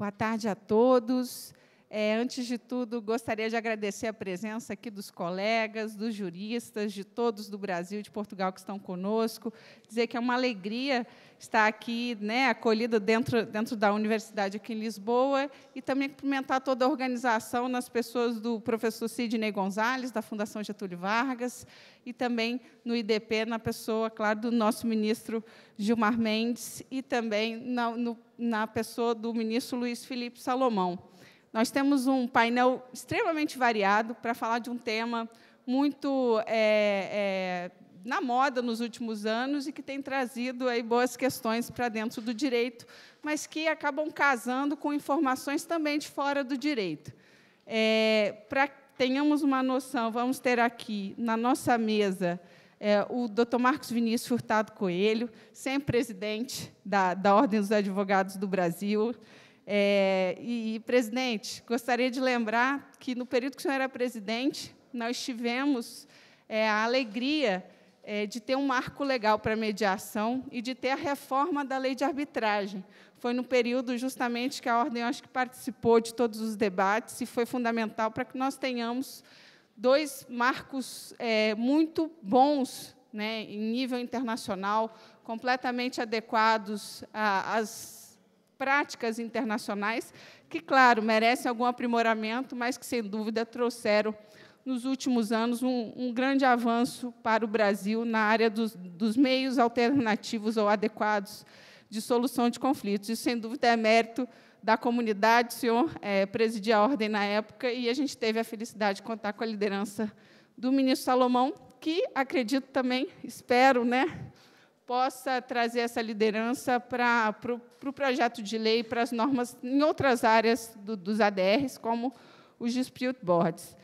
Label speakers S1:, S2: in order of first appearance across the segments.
S1: Boa tarde a todos. Antes de tudo, gostaria de agradecer a presença aqui dos colegas, dos juristas, de todos do Brasil e de Portugal que estão conosco. Dizer que é uma alegria estar aqui, né, acolhido dentro da universidade aqui em Lisboa, e também cumprimentar toda a organização, nas pessoas do professor Sidney Gonzalez, da Fundação Getúlio Vargas, e também no IDP, na pessoa, claro, do nosso ministro Gilmar Mendes, e também na pessoa do ministro Luiz Felipe Salomão. Nós temos um painel extremamente variado para falar de um tema muito na moda nos últimos anos e que tem trazido aí boas questões para dentro do direito, mas que acabam casando com informações também de fora do direito. Para que tenhamos uma noção, vamos ter aqui na nossa mesa o Dr. Marcos Vinícius Furtado Coelho, sempre presidente da Ordem dos Advogados do Brasil. Presidente, gostaria de lembrar que, no período que o senhor era presidente, nós tivemos a alegria de ter um marco legal para a mediação e de ter a reforma da lei de arbitragem. Foi no período, justamente, que a Ordem, eu acho que participou de todos os debates e foi fundamental para que nós tenhamos dois marcos muito bons, né, em nível internacional, completamente adequados às práticas internacionais, que, claro, merecem algum aprimoramento, mas que, sem dúvida, trouxeram, nos últimos anos, um grande avanço para o Brasil na área dos meios alternativos ou adequados de solução de conflitos. Isso, sem dúvida, é mérito da comunidade. O senhor presidia a Ordem na época, e a gente teve a felicidade de contar com a liderança do ministro Salomão, que, acredito também, espero, né, possa trazer essa liderança para o projeto de lei, para as normas em outras áreas dos ADRs, como os dispute boards.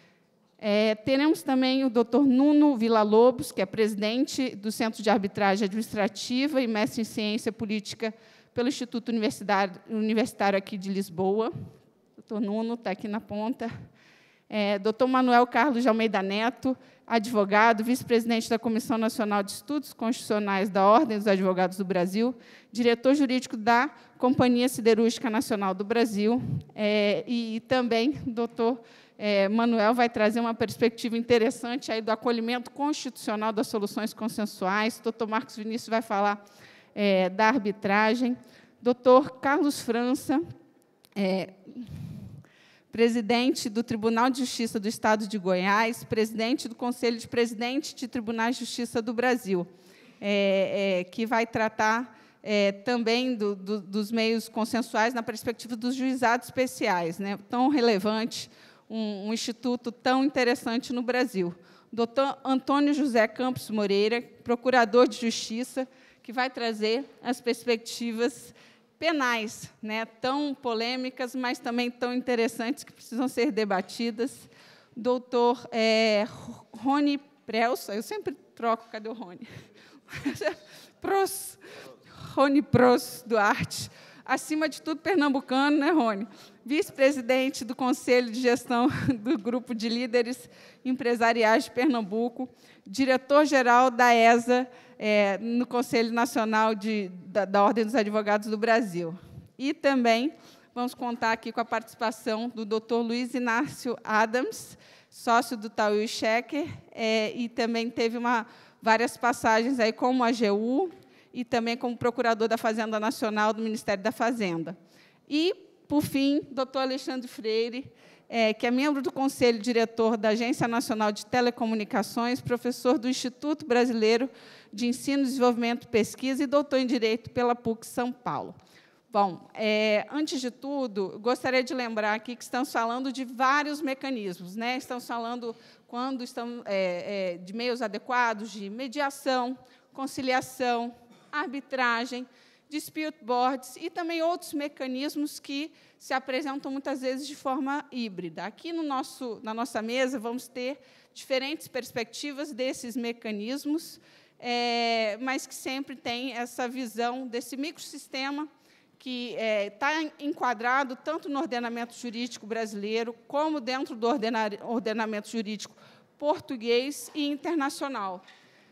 S1: Teremos também o Dr. Nuno Villa-Lobos, que é presidente do Centro de Arbitragem Administrativa e mestre em Ciência Política pelo Instituto Universitário aqui de Lisboa. O Dr. Nuno está aqui na ponta. Dr. Manuel Carlos de Almeida Neto, advogado, vice-presidente da Comissão Nacional de Estudos Constitucionais da Ordem dos Advogados do Brasil, diretor jurídico da Companhia Siderúrgica Nacional do Brasil, e também doutor Manuel vai trazer uma perspectiva interessante aí do acolhimento constitucional das soluções consensuais. Doutor Marcos Vinícius vai falar da arbitragem. Doutor Carlos França, presidente do Tribunal de Justiça do Estado de Goiás, presidente do Conselho de Presidentes de Tribunais de Justiça do Brasil, que vai tratar também dos meios consensuais na perspectiva dos juizados especiais, né, tão relevante, um instituto tão interessante no Brasil. Dr. Antônio José Campos Moreira, procurador de Justiça, que vai trazer as perspectivas penais, né, tão polêmicas, mas também tão interessantes, que precisam ser debatidas. Doutor Rony Prelso, eu sempre troco, cadê o Rony? Rony Pros Duarte, acima de tudo pernambucano, né, Rony? Vice-presidente do Conselho de Gestão do Grupo de Líderes Empresariais de Pernambuco, diretor-geral da ESA, no Conselho Nacional da Ordem dos Advogados do Brasil. E também vamos contar aqui com a participação do Dr. Luiz Inácio Adams, sócio do Tauil Schecker, e também teve várias passagens aí como AGU e também como procurador da Fazenda Nacional do Ministério da Fazenda. E, por fim, Dr. Alexandre Freire, que é membro do Conselho Diretor da Agência Nacional de Telecomunicações, professor do Instituto Brasileiro de Ensino, Desenvolvimento e Pesquisa e doutor em Direito pela PUC São Paulo. Bom, antes de tudo, gostaria de lembrar aqui que estamos falando de vários mecanismos, né? Estamos falando de meios adequados de mediação, conciliação, arbitragem, dispute boards e também outros mecanismos que se apresentam muitas vezes de forma híbrida. Aqui na nossa mesa vamos ter diferentes perspectivas desses mecanismos, mas que sempre tem essa visão desse microsistema que está enquadrado tanto no ordenamento jurídico brasileiro como dentro do ordenamento jurídico português e internacional.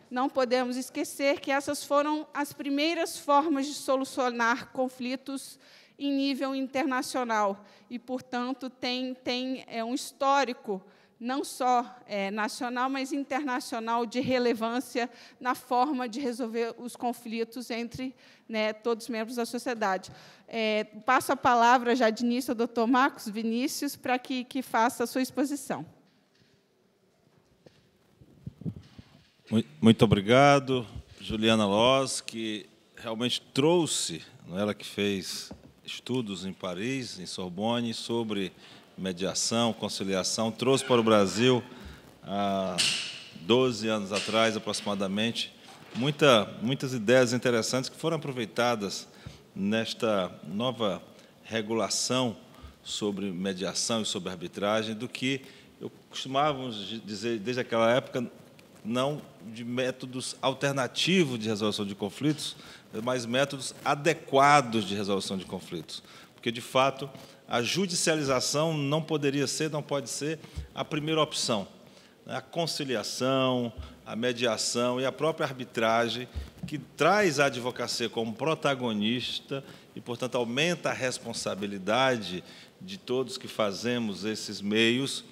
S1: Não podemos esquecer que essas foram as primeiras formas de solucionar conflitos em nível internacional e, portanto, tem um histórico não só nacional, mas internacional de relevância na forma de resolver os conflitos entre todos os membros da sociedade. Passo a palavra, já de início, ao doutor Marcos Vinícius, para que faça a sua exposição.
S2: Muito obrigado, Juliana Loz, que realmente trouxe, ela que fez estudos em Paris, em Sorbonne, sobre mediação, conciliação, trouxe para o Brasil, há 12 anos atrás, aproximadamente, muitas ideias interessantes que foram aproveitadas nesta nova regulação sobre mediação e sobre arbitragem, do que eu costumávamos dizer, desde aquela época, não de métodos alternativos de resolução de conflitos, mas métodos adequados de resolução de conflitos. Porque, de fato, a judicialização não poderia ser, não pode ser a primeira opção. A conciliação, a mediação e a própria arbitragem, que traz a advocacia como protagonista e, portanto, aumenta a responsabilidade de todos que fazemos esses meios,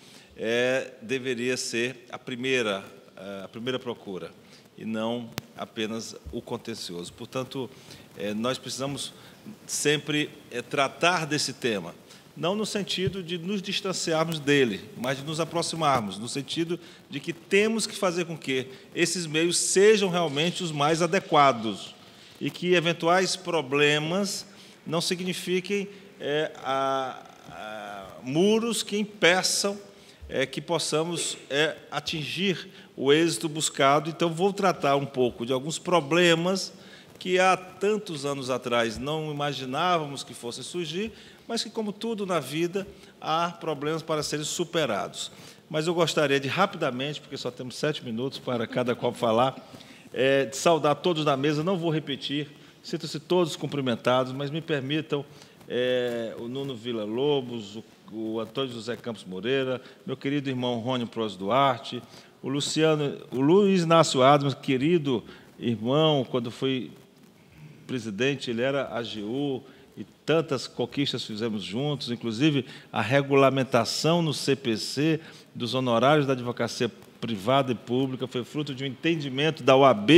S2: deveria ser a primeira procura, e não apenas o contencioso. Portanto, nós precisamos sempre tratar desse tema, não no sentido de nos distanciarmos dele, mas de nos aproximarmos, no sentido de que temos que fazer com que esses meios sejam realmente os mais adequados e que eventuais problemas não signifiquem muros que impeçam que possamos atingir o êxito buscado. Então, vou tratar um pouco de alguns problemas que há tantos anos atrás não imaginávamos que fossem surgir, mas que, como tudo na vida, há problemas para serem superados. Mas eu gostaria de, rapidamente, porque só temos 7 minutos para cada qual falar, de saudar todos da mesa. Não vou repetir, sintam-se todos cumprimentados, mas me permitam o Nuno Villa-Lobos, o Antônio José Campos Moreira, meu querido irmão Rônio Pros Duarte, o Luiz Inácio Adams, querido irmão, quando foi presidente, ele era AGU, e tantas conquistas fizemos juntos, inclusive a regulamentação no CPC dos honorários da advocacia privada e pública foi fruto de um entendimento da OAB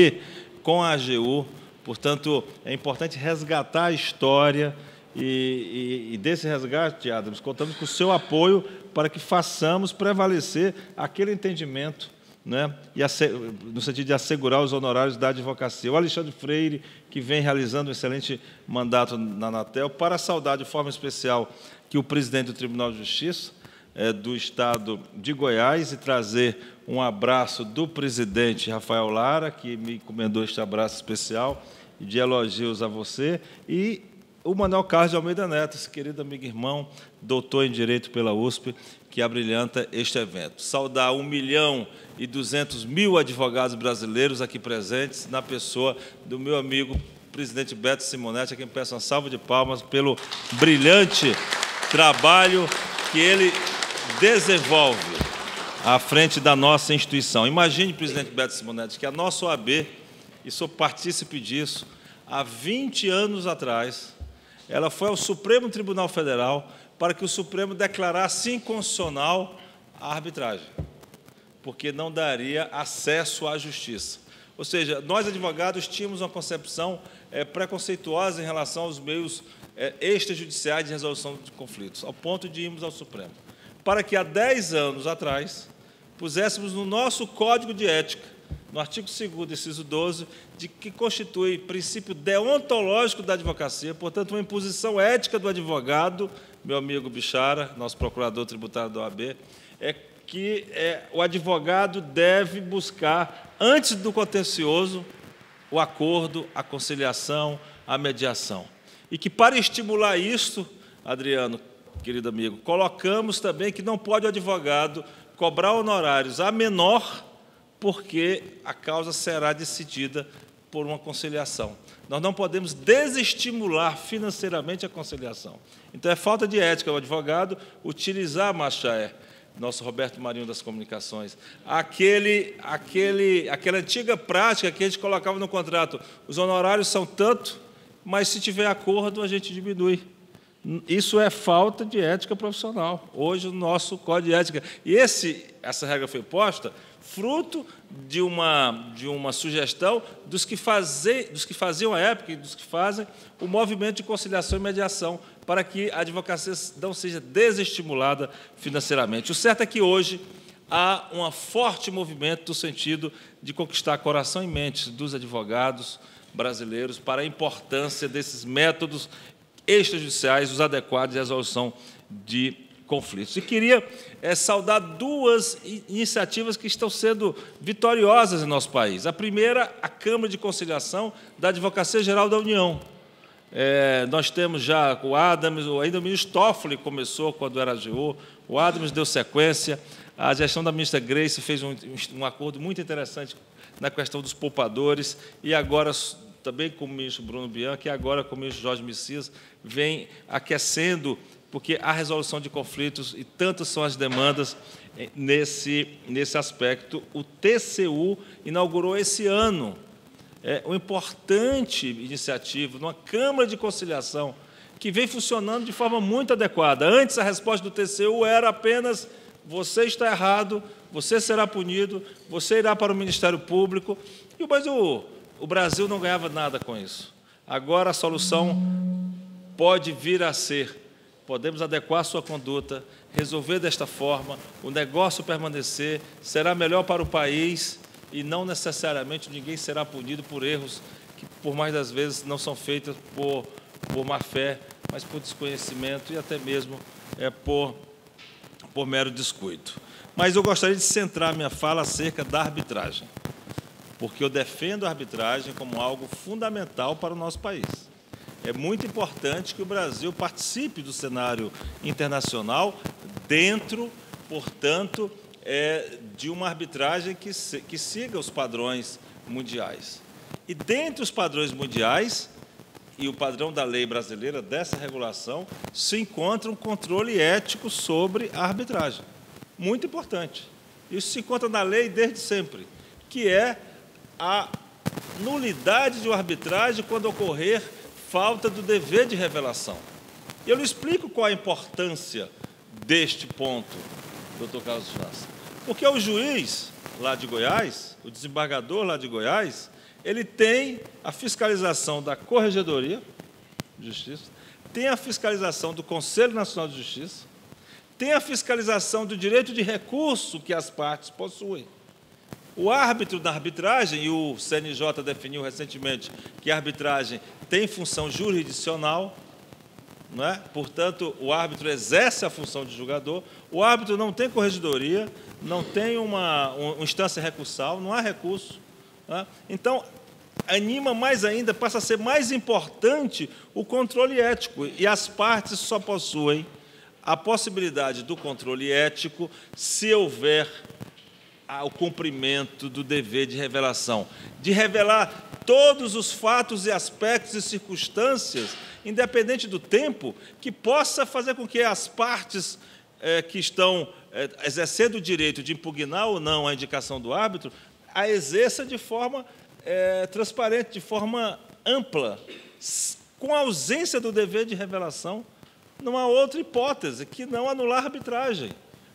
S2: com a AGU. Portanto, é importante resgatar a história e desse resgate, Adams, contamos com o seu apoio para que façamos prevalecer aquele entendimento, e no sentido de assegurar os honorários da advocacia. O Alexandre Freire, que vem realizando um excelente mandato na Anatel, para saudar de forma especial que o presidente do Tribunal de Justiça do Estado de Goiás, e trazer um abraço do presidente Rafael Lara, que me encomendou este abraço especial e de elogios a você, e o Manuel Carlos de Almeida Neto, esse querido amigo e irmão, doutor em Direito pela USP, que abrilhanta este evento. Saudar 1.200.000 advogados brasileiros aqui presentes, na pessoa do meu amigo presidente Beto Simonetti, a quem peço uma salva de palmas pelo brilhante trabalho que ele desenvolve à frente da nossa instituição. Imagine, presidente Beto Simonetti, que a nossa OAB, e sou partícipe disso, há 20 anos atrás, ela foi ao Supremo Tribunal Federal para que o Supremo declarasse inconstitucional a arbitragem, porque não daria acesso à justiça. Ou seja, nós, advogados, tínhamos uma concepção preconceituosa em relação aos meios extrajudiciais de resolução de conflitos, ao ponto de irmos ao Supremo, para que, há 10 anos atrás, puséssemos no nosso Código de Ética, no artigo 2º, inciso 12, de que constitui princípio deontológico da advocacia, portanto, uma imposição ética do advogado, meu amigo Bichara, nosso procurador tributário da OAB, que o advogado deve buscar, antes do contencioso, o acordo, a conciliação, a mediação. E que, para estimular isso, Adriano, querido amigo, colocamos também que não pode o advogado cobrar honorários a menor, porque a causa será decidida por uma conciliação. Nós não podemos desestimular financeiramente a conciliação. Então, é falta de ética o advogado utilizar, Machaé, nosso Roberto Marinho das Comunicações, aquela antiga prática que a gente colocava no contrato: os honorários são tanto, mas se tiver acordo, a gente diminui. Isso é falta de ética profissional. Hoje, o nosso Código de Ética... E essa regra foi posta fruto de uma sugestão dos que faziam à época e dos que fazem o movimento de conciliação e mediação para que a advocacia não seja desestimulada financeiramente. O certo é que hoje há um forte movimento no sentido de conquistar coração e mente dos advogados brasileiros para a importância desses métodos extrajudiciais, os adequados de resolução de conflitos. E queria saudar duas iniciativas que estão sendo vitoriosas em nosso país. A primeira, a Câmara de Conciliação da Advocacia Geral da União. Nós temos já o Adams, ainda o ministro Toffoli começou quando era AGU, o Adams deu sequência, a gestão da ministra Grace fez um acordo muito interessante na questão dos poupadores, e agora, também com o ministro Bruno Bianchi, e agora com o ministro Jorge Messias, vem aquecendo, porque há resolução de conflitos e tantas são as demandas nesse aspecto. O TCU inaugurou esse ano uma importante iniciativa, numa Câmara de Conciliação, que vem funcionando de forma muito adequada. Antes, a resposta do TCU era apenas: você está errado, você será punido, você irá para o Ministério Público. Mas o Brasil não ganhava nada com isso. Agora, a solução pode vir a ser: podemos adequar sua conduta, resolver desta forma, o negócio permanecer, será melhor para o país e não necessariamente ninguém será punido por erros que, por mais das vezes, não são feitos por má-fé, mas por desconhecimento e até mesmo por mero descuido. Mas eu gostaria de centrar minha fala acerca da arbitragem, porque eu defendo a arbitragem como algo fundamental para o nosso país. É muito importante que o Brasil participe do cenário internacional dentro, portanto, de uma arbitragem que siga os padrões mundiais. E, dentre os padrões mundiais, e o padrão da lei brasileira, dessa regulação, se encontra um controle ético sobre a arbitragem. Muito importante. Isso se encontra na lei desde sempre, que é a nulidade de uma arbitragem quando ocorrer falta do dever de revelação. E eu lhe explico qual a importância deste ponto, doutor Carlos França. Porque o juiz lá de Goiás, o desembargador lá de Goiás, ele tem a fiscalização da Corregedoria de Justiça, tem a fiscalização do Conselho Nacional de Justiça, tem a fiscalização do direito de recurso que as partes possuem. O árbitro da arbitragem, e o CNJ definiu recentemente que a arbitragem tem função jurisdicional, não é? Portanto, o árbitro exerce a função de julgador, o árbitro não tem corregedoria, não tem uma instância recursal, não há recurso. Não é? Então, anima mais ainda, passa a ser mais importante o controle ético, e as partes só possuem a possibilidade do controle ético se houver o cumprimento do dever de revelação, de revelar todos os fatos e aspectos e circunstâncias, independente do tempo, que possa fazer com que as partes que estão exercendo o direito de impugnar ou não a indicação do árbitro, a exerça de forma transparente, de forma ampla. Com a ausência do dever de revelação, não há outra hipótese que não anular a arbitragem.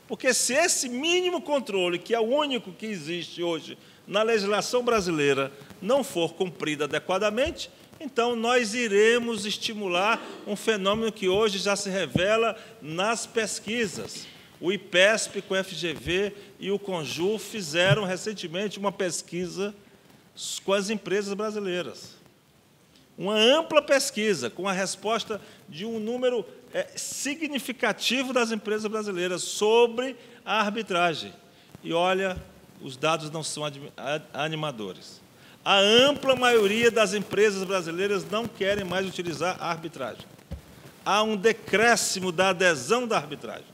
S2: Porque se esse mínimo controle, que é o único que existe hoje na legislação brasileira, não for cumprido adequadamente, então nós iremos estimular um fenômeno que hoje já se revela nas pesquisas. O IPESP com o FGV e o Conjur fizeram recentemente uma pesquisa com as empresas brasileiras. Uma ampla pesquisa, com a resposta de um número significativo das empresas brasileiras sobre a arbitragem. E, olha, os dados não são animadores. A ampla maioria das empresas brasileiras não querem mais utilizar a arbitragem. Há um decréscimo da adesão da arbitragem,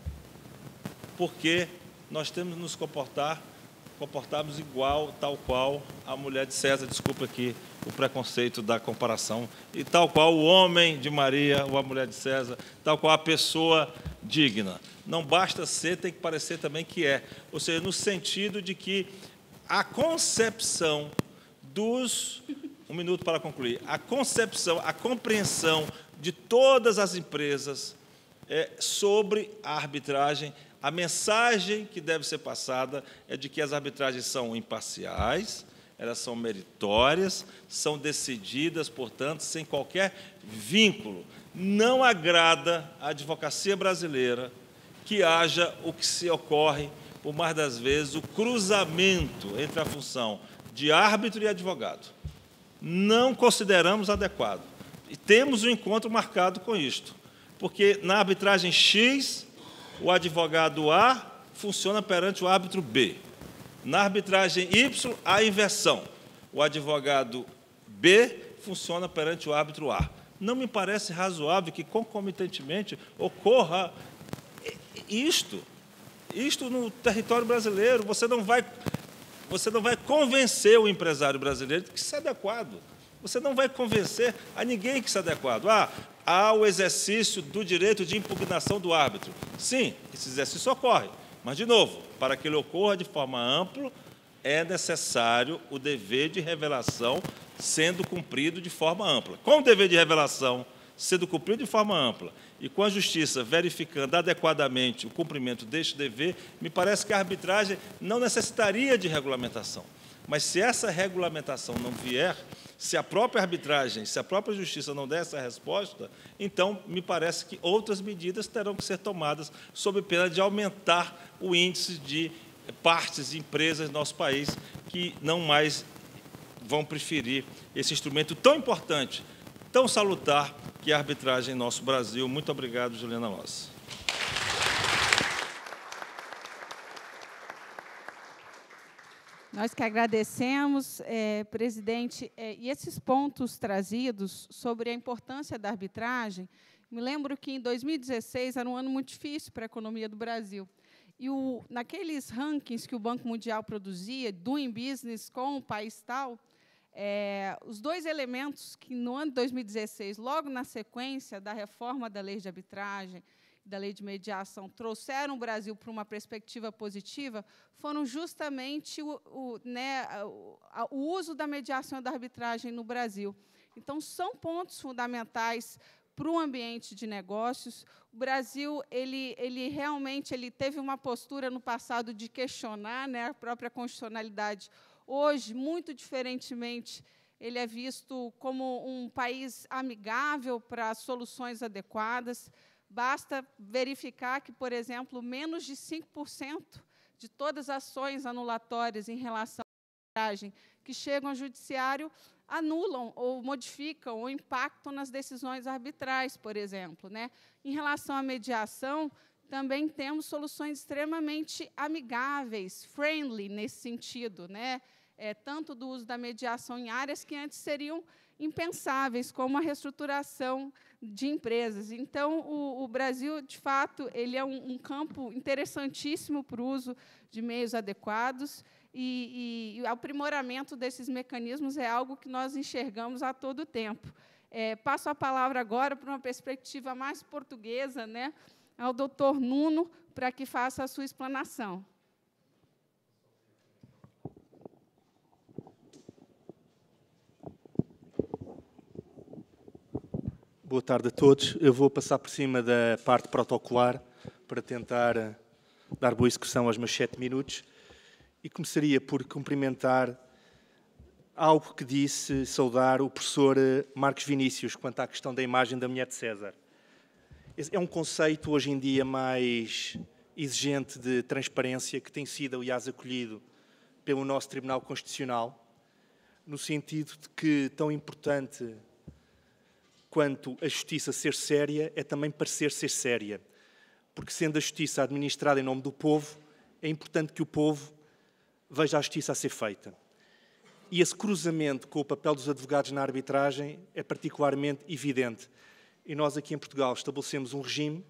S2: porque nós temos que nos comportarmos igual, tal qual a mulher de César, desculpa aqui o preconceito da comparação, e tal qual o homem de Maria, ou a mulher de César, tal qual a pessoa digna. Não basta ser, tem que parecer também que é. Ou seja, no sentido de que a concepção dos um minuto para concluir, a concepção, a compreensão de todas as empresas sobre a arbitragem. A mensagem que deve ser passada é de que as arbitragens são imparciais, elas são meritórias, são decididas, portanto, sem qualquer vínculo. Não agrada à advocacia brasileira que haja o que se ocorre, por mais das vezes, o cruzamento entre a função de árbitro e advogado. Não consideramos adequado. E temos um encontro marcado com isto, porque na arbitragem X, o advogado A funciona perante o árbitro B. Na arbitragem Y, há inversão. O advogado B funciona perante o árbitro A. Não me parece razoável que, concomitantemente, ocorra isto no território brasileiro. Você não vai convencer o empresário brasileiro de que isso é adequado. Você não vai convencer a ninguém que isso é adequado. Há o exercício do direito de impugnação do árbitro. Sim, esse exercício ocorre. Mas, de novo, para que ele ocorra de forma ampla, é necessário o dever de revelação sendo cumprido de forma ampla. Com o dever de revelação sendo cumprido de forma ampla e com a Justiça verificando adequadamente o cumprimento deste dever, me parece que a arbitragem não necessitaria de regulamentação. Mas, se essa regulamentação não vier, se a própria arbitragem, se a própria Justiça não der essa resposta, então me parece que outras medidas terão que ser tomadas sob pena de aumentar o índice de partes e empresas do nosso país que não mais vão preferir esse instrumento tão importante, tão salutar, que é a arbitragem em nosso Brasil. Muito obrigado, Juliana Lossi.
S1: Nós que agradecemos, presidente, e esses pontos trazidos sobre a importância da arbitragem, me lembro que em 2016 era um ano muito difícil para a economia do Brasil. E naqueles rankings que o Banco Mundial produzia, Doing Business com o país tal, os dois elementos que, no ano de 2016, logo na sequência da reforma da lei de arbitragem, da lei de mediação, trouxeram o Brasil para uma perspectiva positiva, foram justamente o uso da mediação e da arbitragem no Brasil. Então, são pontos fundamentais para o ambiente de negócios. O Brasil ele realmente teve uma postura no passado de questionar, a própria constitucionalidade. Hoje, muito diferentemente, ele é visto como um país amigável para soluções adequadas. Basta verificar que, por exemplo, menos de 5% de todas as ações anulatórias em relação à arbitragem que chegam ao judiciário anulam ou modificam ou impactam nas decisões arbitrais, por exemplo. Em relação à mediação, também temos soluções extremamente amigáveis, friendly, nesse sentido, tanto do uso da mediação em áreas que antes seriam impensáveis, como a reestruturação de empresas. Então, o Brasil, de fato, ele é um campo interessantíssimo para o uso de meios adequados, e o aprimoramento desses mecanismos é algo que nós enxergamos a todo tempo. Passo a palavra agora para uma perspectiva mais portuguesa, ao doutor Nuno, para que faça a sua explanação.
S3: Boa tarde a todos. Eu vou passar por cima da parte protocolar para tentar dar boa execução aos meus 7 minutos e começaria por cumprimentar algo que disse, saudar o professor Marcos Vinícius quanto à questão da imagem da mulher de César. É um conceito hoje em dia mais exigente de transparência que tem sido, aliás, acolhido pelo nosso Tribunal Constitucional, no sentido de que tão importante quanto a justiça ser séria, é também parecer ser séria. Porque, sendo a justiça administrada em nome do povo, é importante que o povo veja a justiça a ser feita. E esse cruzamento com o papel dos advogados na arbitragem é particularmente evidente. E nós, aqui em Portugal, estabelecemos um regime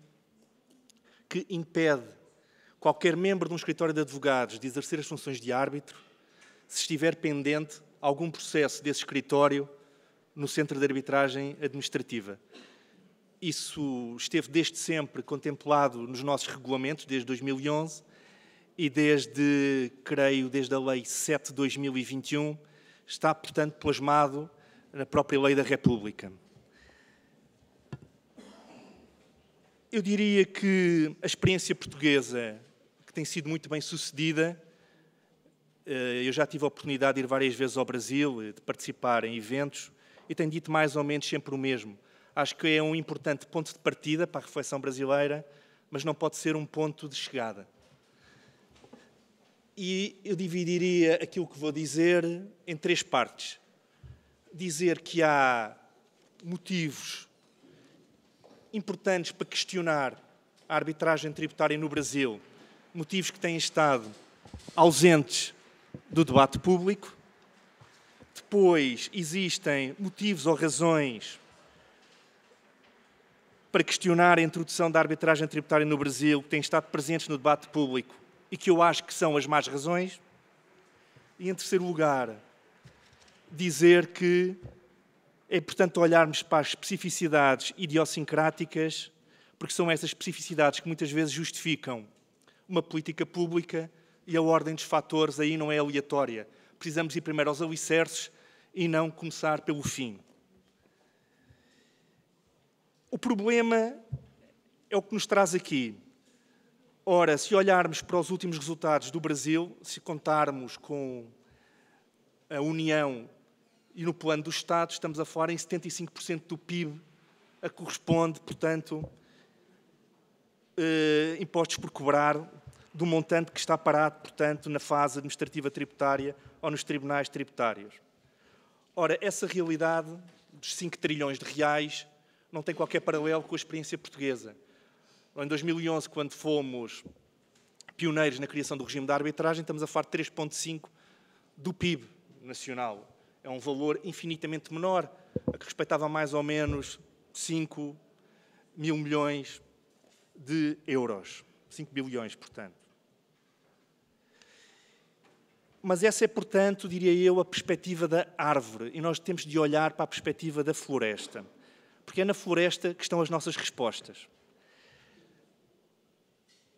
S3: que impede qualquer membro de um escritório de advogados de exercer as funções de árbitro se estiver pendente algum processo desse escritório no Centro de Arbitragem Administrativa. Isso esteve desde sempre contemplado nos nossos regulamentos, desde 2011, e desde a Lei 7 de 2021, está, portanto, plasmado na própria lei da República. Eu diria que a experiência portuguesa, que tem sido muito bem sucedida, eu já tive a oportunidade de ir várias vezes ao Brasil, de participar em eventos, e tenho dito mais ou menos sempre o mesmo. Acho que é um importante ponto de partida para a reflexão brasileira, mas não pode ser um ponto de chegada. E eu dividiria aquilo que vou dizer em 3 partes. Dizer que há motivos importantes para questionar a arbitragem tributária no Brasil, motivos que têm estado ausentes do debate público. Depois existem motivos ou razões para questionar a introdução da arbitragem tributária no Brasil, que têm estado presentes no debate público e que eu acho que são as más razões. E, em terceiro lugar, dizer que é importante olharmos para as especificidades idiosincráticas, porque são essas especificidades que muitas vezes justificam uma política pública e a ordem dos fatores aí não é aleatória. Precisamos ir primeiro aos alicerces e não começar pelo fim. O problema é o que nos traz aqui. Ora, se olharmos para os últimos resultados do Brasil, se contarmos com a União e no plano do Estado, estamos a falar em 75% do PIB, a corresponde, portanto, impostos por cobrar, do montante que está parado, portanto, na fase administrativa tributária ou nos tribunais tributários. Ora, essa realidade dos 5 trilhões de reais não tem qualquer paralelo com a experiência portuguesa. Em 2011, quando fomos pioneiros na criação do regime da arbitragem, estamos a falar de 3,5% do PIB nacional. É um valor infinitamente menor, a que respeitava mais ou menos 5 mil milhões de euros. 5 bilhões, portanto. Mas essa é, portanto, diria eu, a perspectiva da árvore. E nós temos de olhar para a perspectiva da floresta. Porque é na floresta que estão as nossas respostas.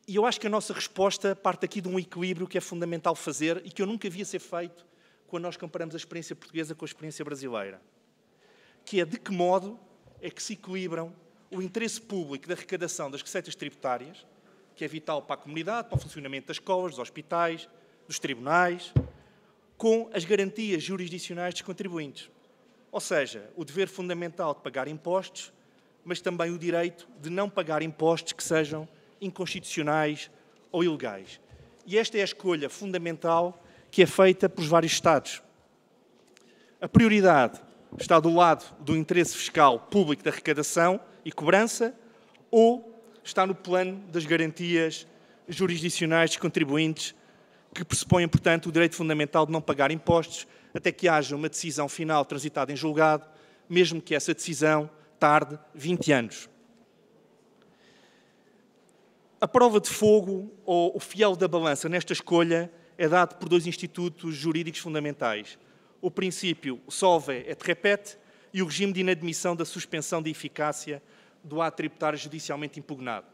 S3: E eu acho que a nossa resposta parte aqui de um equilíbrio que é fundamental fazer e que eu nunca via ser feito quando nós comparamos a experiência portuguesa com a experiência brasileira. Que é de que modo é que se equilibram o interesse público da arrecadação das receitas tributárias, que é vital para a comunidade, para o funcionamento das escolas, dos hospitais, dos tribunais, com as garantias jurisdicionais dos contribuintes. Ou seja, o dever fundamental de pagar impostos, mas também o direito de não pagar impostos que sejam inconstitucionais ou ilegais. E esta é a escolha fundamental que é feita pelos vários Estados. A prioridade está do lado do interesse fiscal público da arrecadação e cobrança ou está no plano das garantias jurisdicionais dos contribuintes que pressupõem, portanto, o direito fundamental de não pagar impostos até que haja uma decisão final transitada em julgado, mesmo que essa decisão tarde 20 anos. A prova de fogo, ou o fiel da balança nesta escolha, é dado por 2 institutos jurídicos fundamentais. O princípio solve et repete e o regime de inadmissão da suspensão de eficácia do ato tributário judicialmente impugnado.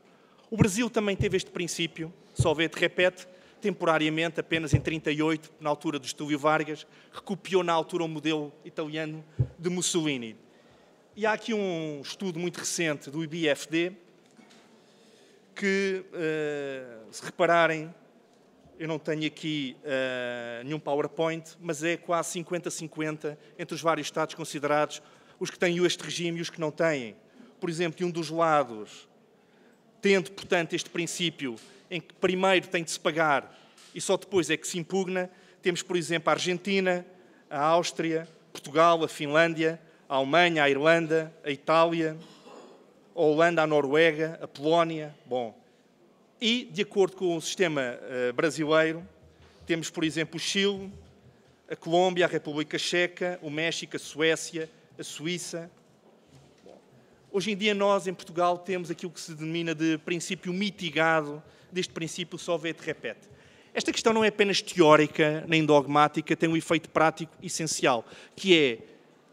S3: O Brasil também teve este princípio, solve et repete, temporariamente, apenas em 1938, na altura do Getúlio Vargas, que copiou na altura o modelo italiano de Mussolini. E há aqui um estudo muito recente do IBFD que, se repararem, eu não tenho aqui nenhum PowerPoint, mas é quase 50-50 entre os vários Estados considerados, os que têm este regime e os que não têm. Por exemplo, de um dos lados, tendo, portanto, este princípio em que primeiro tem de se pagar e só depois é que se impugna, temos, por exemplo, a Argentina, a Áustria, Portugal, a Finlândia, a Alemanha, a Irlanda, a Itália, a Holanda, a Noruega, a Polónia. Bom, e, de acordo com o sistema brasileiro, temos, por exemplo, o Chile, a Colômbia, a República Checa, o México, a Suécia, a Suíça. Bom, hoje em dia, nós, em Portugal, temos aquilo que se denomina de princípio mitigado, deste princípio solve et repete. Esta questão não é apenas teórica nem dogmática, tem um efeito prático essencial, que é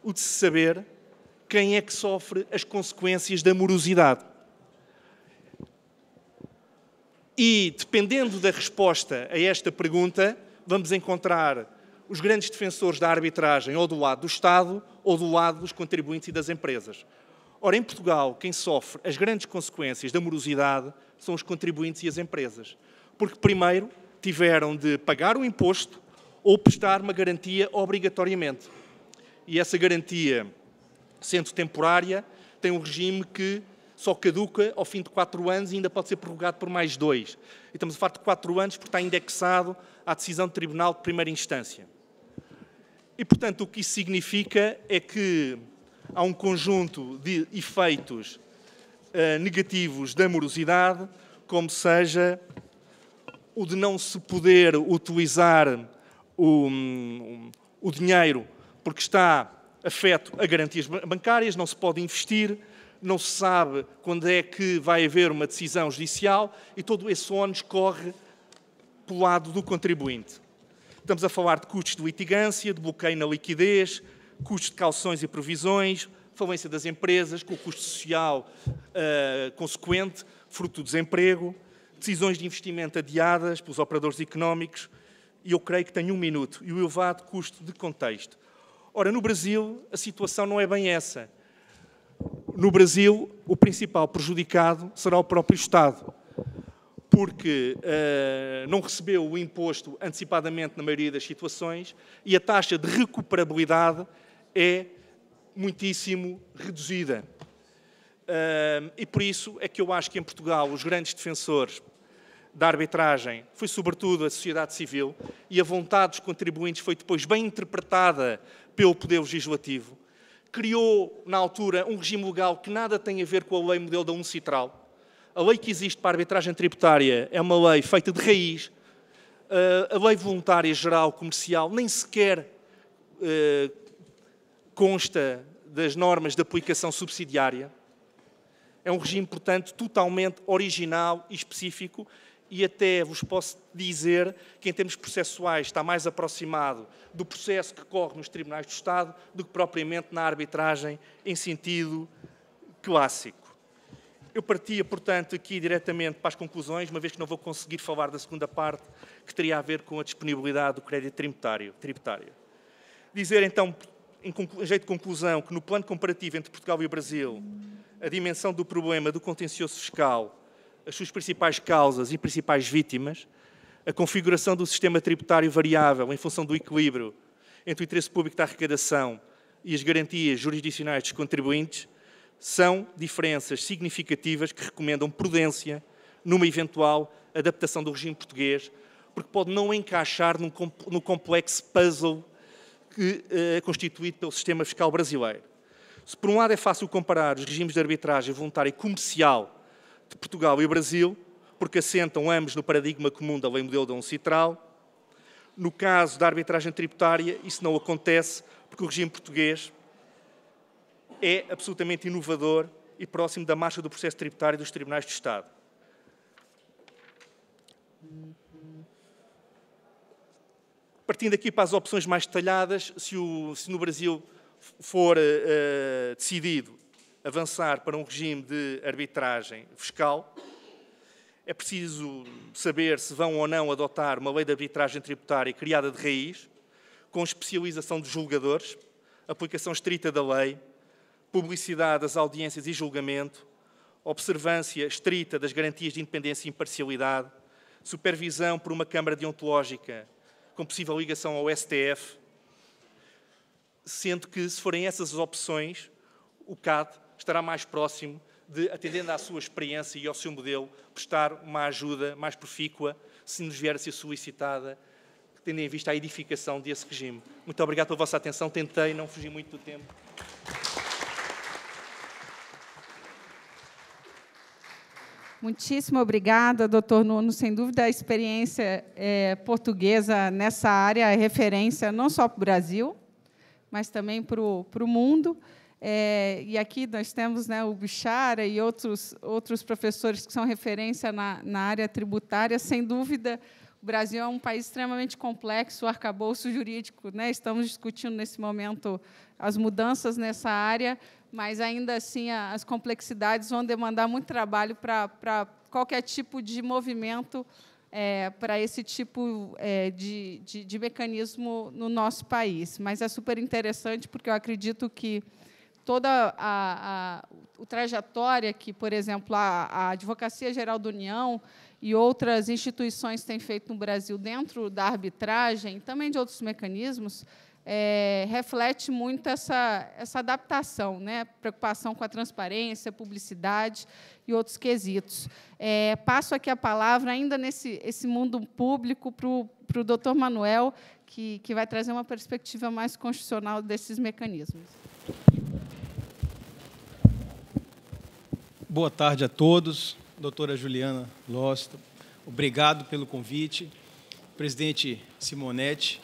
S3: o de se saber quem é que sofre as consequências da morosidade. E, dependendo da resposta a esta pergunta, vamos encontrar os grandes defensores da arbitragem ou do lado do Estado ou do lado dos contribuintes e das empresas. Ora, em Portugal, quem sofre as grandes consequências da morosidade são os contribuintes e as empresas, porque primeiro tiveram de pagar o imposto ou prestar uma garantia obrigatoriamente. E essa garantia, sendo temporária, tem um regime que só caduca ao fim de 4 anos e ainda pode ser prorrogado por mais 2. E estamos a falar de 4 anos porque está indexado à decisão do Tribunal de Primeira Instância. E, portanto, o que isso significa é que há um conjunto de efeitos negativos da morosidade, como seja o de não se poder utilizar o dinheiro porque está afeto a garantias bancárias, não se pode investir, não se sabe quando é que vai haver uma decisão judicial e todo esse ónus corre pelo lado do contribuinte. Estamos a falar de custos de litigância, de bloqueio na liquidez, custos de calções e provisões, falência das empresas, com o custo social consequente, fruto do desemprego, decisões de investimento adiadas pelos operadores económicos, e eu creio que tenho 1 minuto, e o elevado custo de contexto. Ora, no Brasil, a situação não é bem essa. No Brasil, o principal prejudicado será o próprio Estado, porque não recebeu o imposto antecipadamente na maioria das situações e a taxa de recuperabilidade é muitíssimo reduzida. E por isso é que eu acho que em Portugal os grandes defensores da arbitragem foi sobretudo a sociedade civil e a vontade dos contribuintes foi depois bem interpretada pelo Poder Legislativo. Criou, na altura, um regime legal que nada tem a ver com a lei modelo da UNCITRAL. A lei que existe para a arbitragem tributária é uma lei feita de raiz. A lei voluntária geral comercial nem sequer consta das normas de aplicação subsidiária. É um regime, portanto, totalmente original e específico e até vos posso dizer que, em termos processuais, está mais aproximado do processo que corre nos tribunais do Estado do que propriamente na arbitragem em sentido clássico. Eu partia, portanto, aqui diretamente para as conclusões, uma vez que não vou conseguir falar da segunda parte, que teria a ver com a disponibilidade do crédito tributário. Dizer, então, em jeito de conclusão, que no plano comparativo entre Portugal e o Brasil, a dimensão do problema do contencioso fiscal, as suas principais causas e principais vítimas, a configuração do sistema tributário variável em função do equilíbrio entre o interesse público da arrecadação e as garantias jurisdicionais dos contribuintes, são diferenças significativas que recomendam prudência numa eventual adaptação do regime português, porque pode não encaixar no complexo puzzle que é constituído pelo sistema fiscal brasileiro. Se por um lado é fácil comparar os regimes de arbitragem voluntária e comercial de Portugal e o Brasil, porque assentam ambos no paradigma comum da lei modelo da UNCITRAL, no caso da arbitragem tributária isso não acontece porque o regime português é absolutamente inovador e próximo da marcha do processo tributário dos tribunais do Estado. Partindo aqui para as opções mais detalhadas, se no Brasil for decidido avançar para um regime de arbitragem fiscal, é preciso saber se vão ou não adotar uma lei de arbitragem tributária criada de raiz, com especialização dos julgadores, aplicação estrita da lei, publicidade das audiências e julgamento, observância estrita das garantias de independência e imparcialidade, supervisão por uma Câmara deontológica com possível ligação ao STF, sendo que, se forem essas as opções, o CAD estará mais próximo de, atendendo à sua experiência e ao seu modelo, prestar uma ajuda mais profícua, se nos vier a ser solicitada, tendo em vista a edificação desse regime. Muito obrigado pela vossa atenção. Tentei não fugir muito do tempo.
S1: Muitíssimo obrigada, doutor Nuno. Sem dúvida, a experiência portuguesa nessa área é referência não só para o Brasil, mas também para o mundo. E aqui nós temos, né, o Bichara e outros professores que são referência na área tributária. Sem dúvida, o Brasil é um país extremamente complexo, o arcabouço jurídico, né, estamos discutindo nesse momento as mudanças nessa área, mas, ainda assim, as complexidades vão demandar muito trabalho para qualquer tipo de movimento para esse tipo de mecanismo no nosso país. Mas é super interessante, porque eu acredito que toda a trajetória que, por exemplo, a Advocacia Geral da União e outras instituições têm feito no Brasil dentro da arbitragem, também de outros mecanismos, reflete muito essa adaptação, né? Preocupação com a transparência, publicidade e outros quesitos. Passo aqui a palavra, ainda nesse mundo público, para o doutor Manuel, que vai trazer uma perspectiva mais constitucional desses mecanismos.
S4: Boa tarde a todos. Doutora Juliana Losta, obrigado pelo convite. Presidente Simonetti,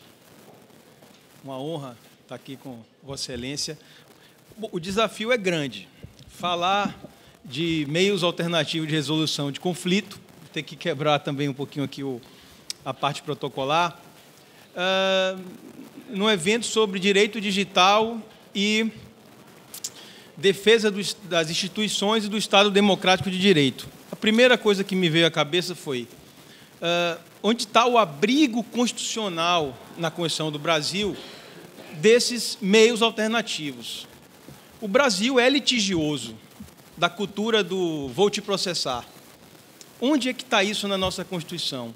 S4: uma honra estar aqui com Vossa Excelência. O desafio é grande. Falar de meios alternativos de resolução de conflito, tem que quebrar também um pouquinho aqui a parte protocolar, num evento sobre direito digital e defesa das instituições e do Estado democrático de direito. A primeira coisa que me veio à cabeça foi onde está o abrigo constitucional na Constituição do Brasil desses meios alternativos. O Brasil é litigioso, da cultura do vou te processar. Onde é que está isso na nossa Constituição?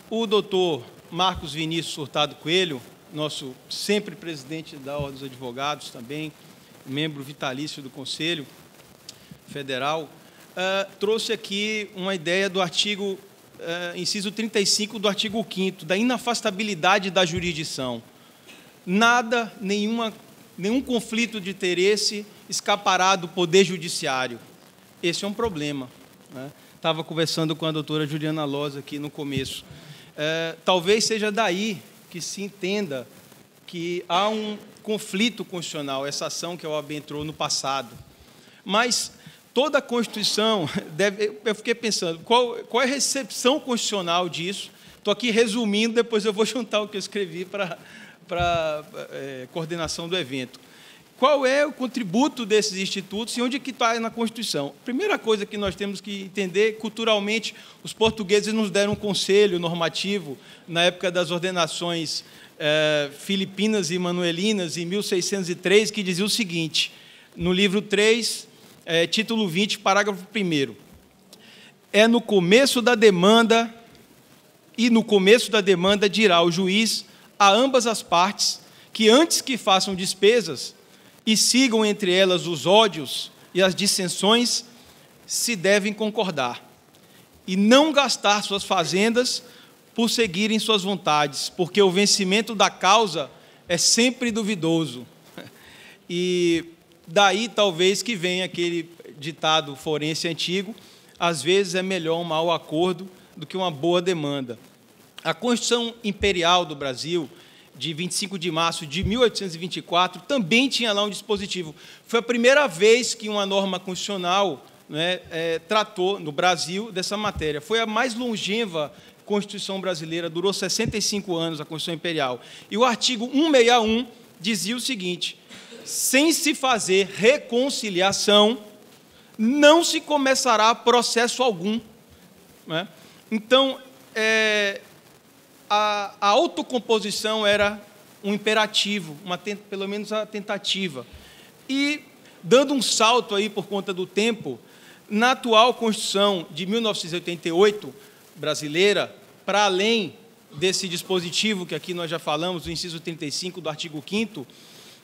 S4: O doutor Marcos Vinícius Furtado Coelho, nosso sempre presidente da Ordem dos Advogados, também membro vitalício do Conselho Federal, trouxe aqui uma ideia do artigo, inciso 35 do artigo 5º, da inafastabilidade da jurisdição. Nada, nenhum conflito de interesse escapará do Poder Judiciário. Esse é um problema, né? Estava conversando com a doutora Juliana Losa aqui no começo. Talvez seja daí que se entenda que há um conflito constitucional, essa ação que a OAB entrou no passado. Mas toda a Constituição, eu fiquei pensando, qual é a recepção constitucional disso? Estou aqui resumindo, depois eu vou juntar o que eu escrevi para coordenação do evento. Qual é o contributo desses institutos e onde é que está na Constituição? A primeira coisa que nós temos que entender, culturalmente, os portugueses nos deram um conselho normativo na época das ordenações filipinas e manuelinas, em 1603, que dizia o seguinte, no livro 3, título 20, parágrafo 1º. É no começo da demanda, e no começo da demanda dirá o juiz a ambas as partes que antes que façam despesas e sigam entre elas os ódios e as dissensões, se devem concordar, e não gastar suas fazendas por seguirem suas vontades, porque o vencimento da causa é sempre duvidoso. E daí, talvez, que venha aquele ditado forense antigo, às vezes é melhor um mau acordo do que uma boa demanda. A Constituição Imperial do Brasil, de 25 de março de 1824, também tinha lá um dispositivo. Foi a primeira vez que uma norma constitucional, né, tratou, no Brasil, dessa matéria. Foi a mais longeva Constituição brasileira, durou 65 anos, a Constituição Imperial. E o artigo 161 dizia o seguinte, sem se fazer reconciliação, não se começará processo algum. Né? Então, a autocomposição era um imperativo, pelo menos a tentativa. E, dando um salto aí por conta do tempo, na atual Constituição de 1988, brasileira, para além desse dispositivo que aqui nós já falamos, o inciso 35 do artigo 5º,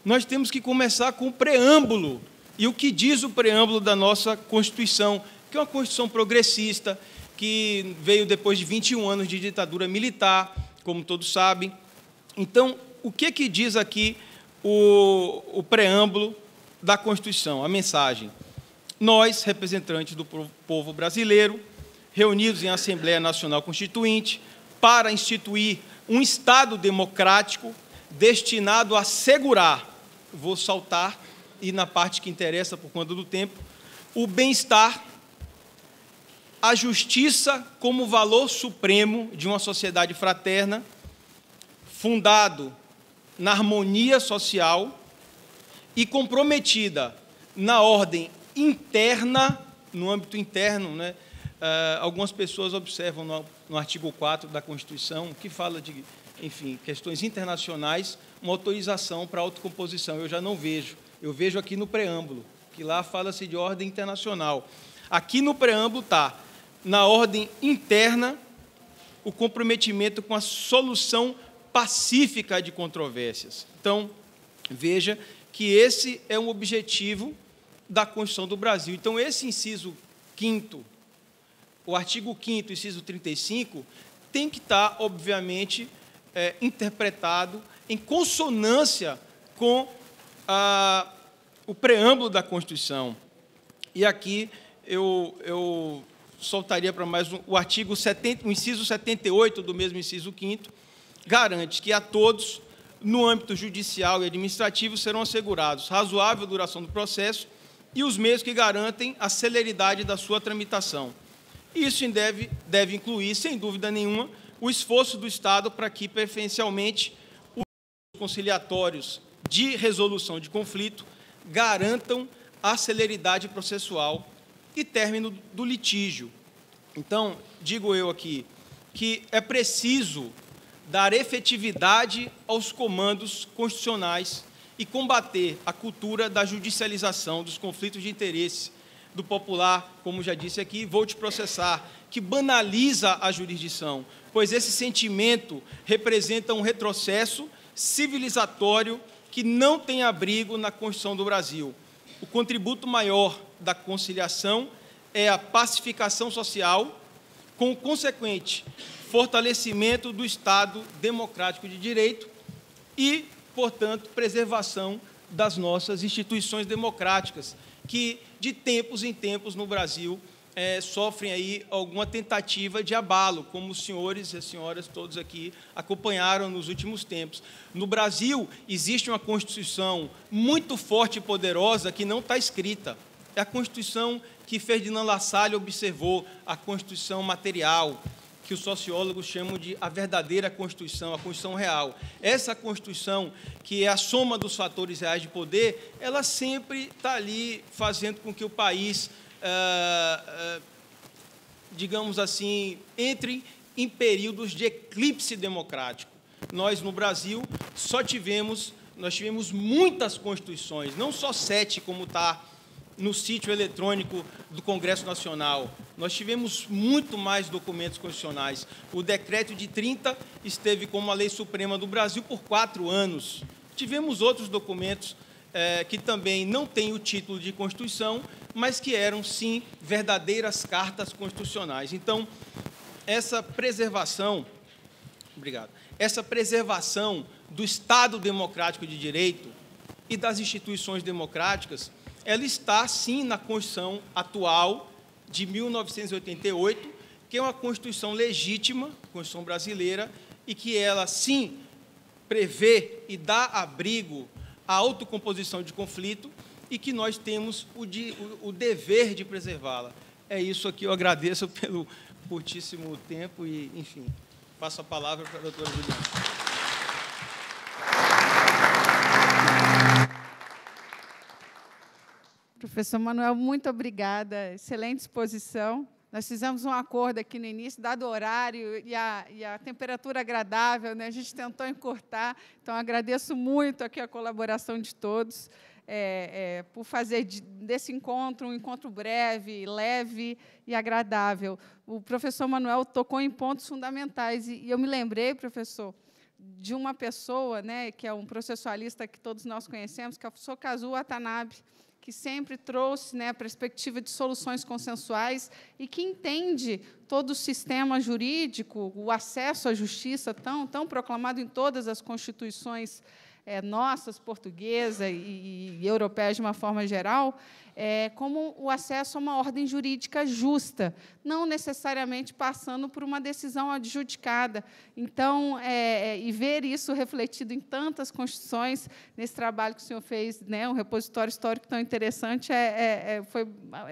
S4: nós temos que começar com o preâmbulo. E o que diz o preâmbulo da nossa Constituição, que é uma Constituição progressista, que veio depois de 21 anos de ditadura militar, como todos sabem. Então, o que diz aqui o preâmbulo da Constituição, a mensagem? Nós, representantes do povo brasileiro, reunidos em Assembleia Nacional Constituinte, para instituir um Estado democrático destinado a assegurar, vou saltar, e na parte que interessa por conta do tempo, o bem-estar, a justiça como valor supremo de uma sociedade fraterna, fundado na harmonia social e comprometida na ordem interna, no âmbito interno, né, algumas pessoas observam no artigo 4 da Constituição, que fala de, enfim, questões internacionais, uma autorização para autocomposição. Eu já não vejo. Eu vejo aqui no preâmbulo, que lá fala-se de ordem internacional. Aqui no preâmbulo está, na ordem interna, o comprometimento com a solução pacífica de controvérsias. Então, veja que esse é um objetivo da Constituição do Brasil. Então, esse inciso 5º, o artigo 5º, inciso 35, tem que estar, obviamente, interpretado em consonância com o preâmbulo da Constituição. E aqui eu soltaria para mais o artigo 70, o inciso 78 do mesmo inciso 5º, garante que a todos, no âmbito judicial e administrativo, serão assegurados razoável duração do processo e os meios que garantem a celeridade da sua tramitação. Isso deve incluir, sem dúvida nenhuma, o esforço do Estado para que, preferencialmente, os conciliatórios de resolução de conflito garantam a celeridade processual e término do litígio. Então, digo eu aqui, que é preciso dar efetividade aos comandos constitucionais e combater a cultura da judicialização dos conflitos de interesse do popular, como já disse aqui, vou te processar, que banaliza a jurisdição, pois esse sentimento representa um retrocesso civilizatório que não tem abrigo na Constituição do Brasil. O contributo maior da conciliação é a pacificação social, com o consequente fortalecimento do Estado democrático de direito e, portanto, preservação das nossas instituições democráticas, que, de tempos em tempos, no Brasil, sofrem aí alguma tentativa de abalo, como os senhores e as senhoras todos aqui acompanharam nos últimos tempos. No Brasil, existe uma Constituição muito forte e poderosa que não está escrita. É a Constituição que Ferdinand Lassalle observou, a Constituição material, que os sociólogos chamam de a verdadeira Constituição, a Constituição real. Essa Constituição, que é a soma dos fatores reais de poder, ela sempre está ali fazendo com que o país, digamos assim, entre em períodos de eclipse democrático. Nós, no Brasil, nós tivemos muitas constituições, não só 7, como está no sítio eletrônico do Congresso Nacional. Nós tivemos muito mais documentos constitucionais. O decreto de 30 esteve como a lei suprema do Brasil por 4 anos. Tivemos outros documentos que também não têm o título de Constituição, mas que eram, sim, verdadeiras cartas constitucionais. Então, essa preservação do Estado democrático de direito e das instituições democráticas, ela está, sim, na Constituição atual de 1988, que é uma Constituição legítima, Constituição brasileira, e que ela, sim, prevê e dá abrigo à autocomposição de conflito e que nós temos o dever de preservá-la. É isso aqui, eu agradeço pelo curtíssimo tempo e, enfim, passo a palavra para a doutora Juliana.
S1: Professor Manuel, muito obrigada. Excelente exposição. Nós fizemos um acordo aqui no início, dado o horário e a temperatura agradável, né? A gente tentou encurtar, então agradeço muito aqui a colaboração de todos por fazer desse encontro um encontro breve, leve e agradável. O professor Manuel tocou em pontos fundamentais e eu me lembrei, professor, de uma pessoa, né, que é um processualista que todos nós conhecemos, que é o professor Kazuo Watanabe, que sempre trouxe, né, a perspectiva de soluções consensuais e que entende todo o sistema jurídico, o acesso à justiça tão proclamado em todas as constituições nossas, portuguesa e europeias de uma forma geral, como o acesso a uma ordem jurídica justa, não necessariamente passando por uma decisão adjudicada. Então, e ver isso refletido em tantas constituições, nesse trabalho que o senhor fez, né, um repositório histórico tão interessante, foi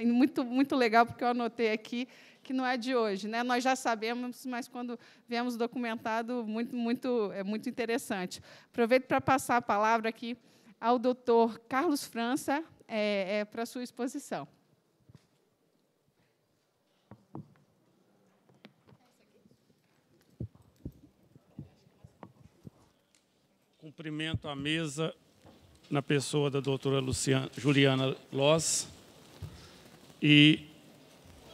S1: muito, muito legal, porque eu anotei aqui que não é de hoje, né? Nós já sabemos, mas quando vemos documentado, muito interessante. Aproveito para passar a palavra aqui ao doutor Carlos França, para a sua exposição.
S5: Cumprimento a mesa na pessoa da doutora Juliana Loss e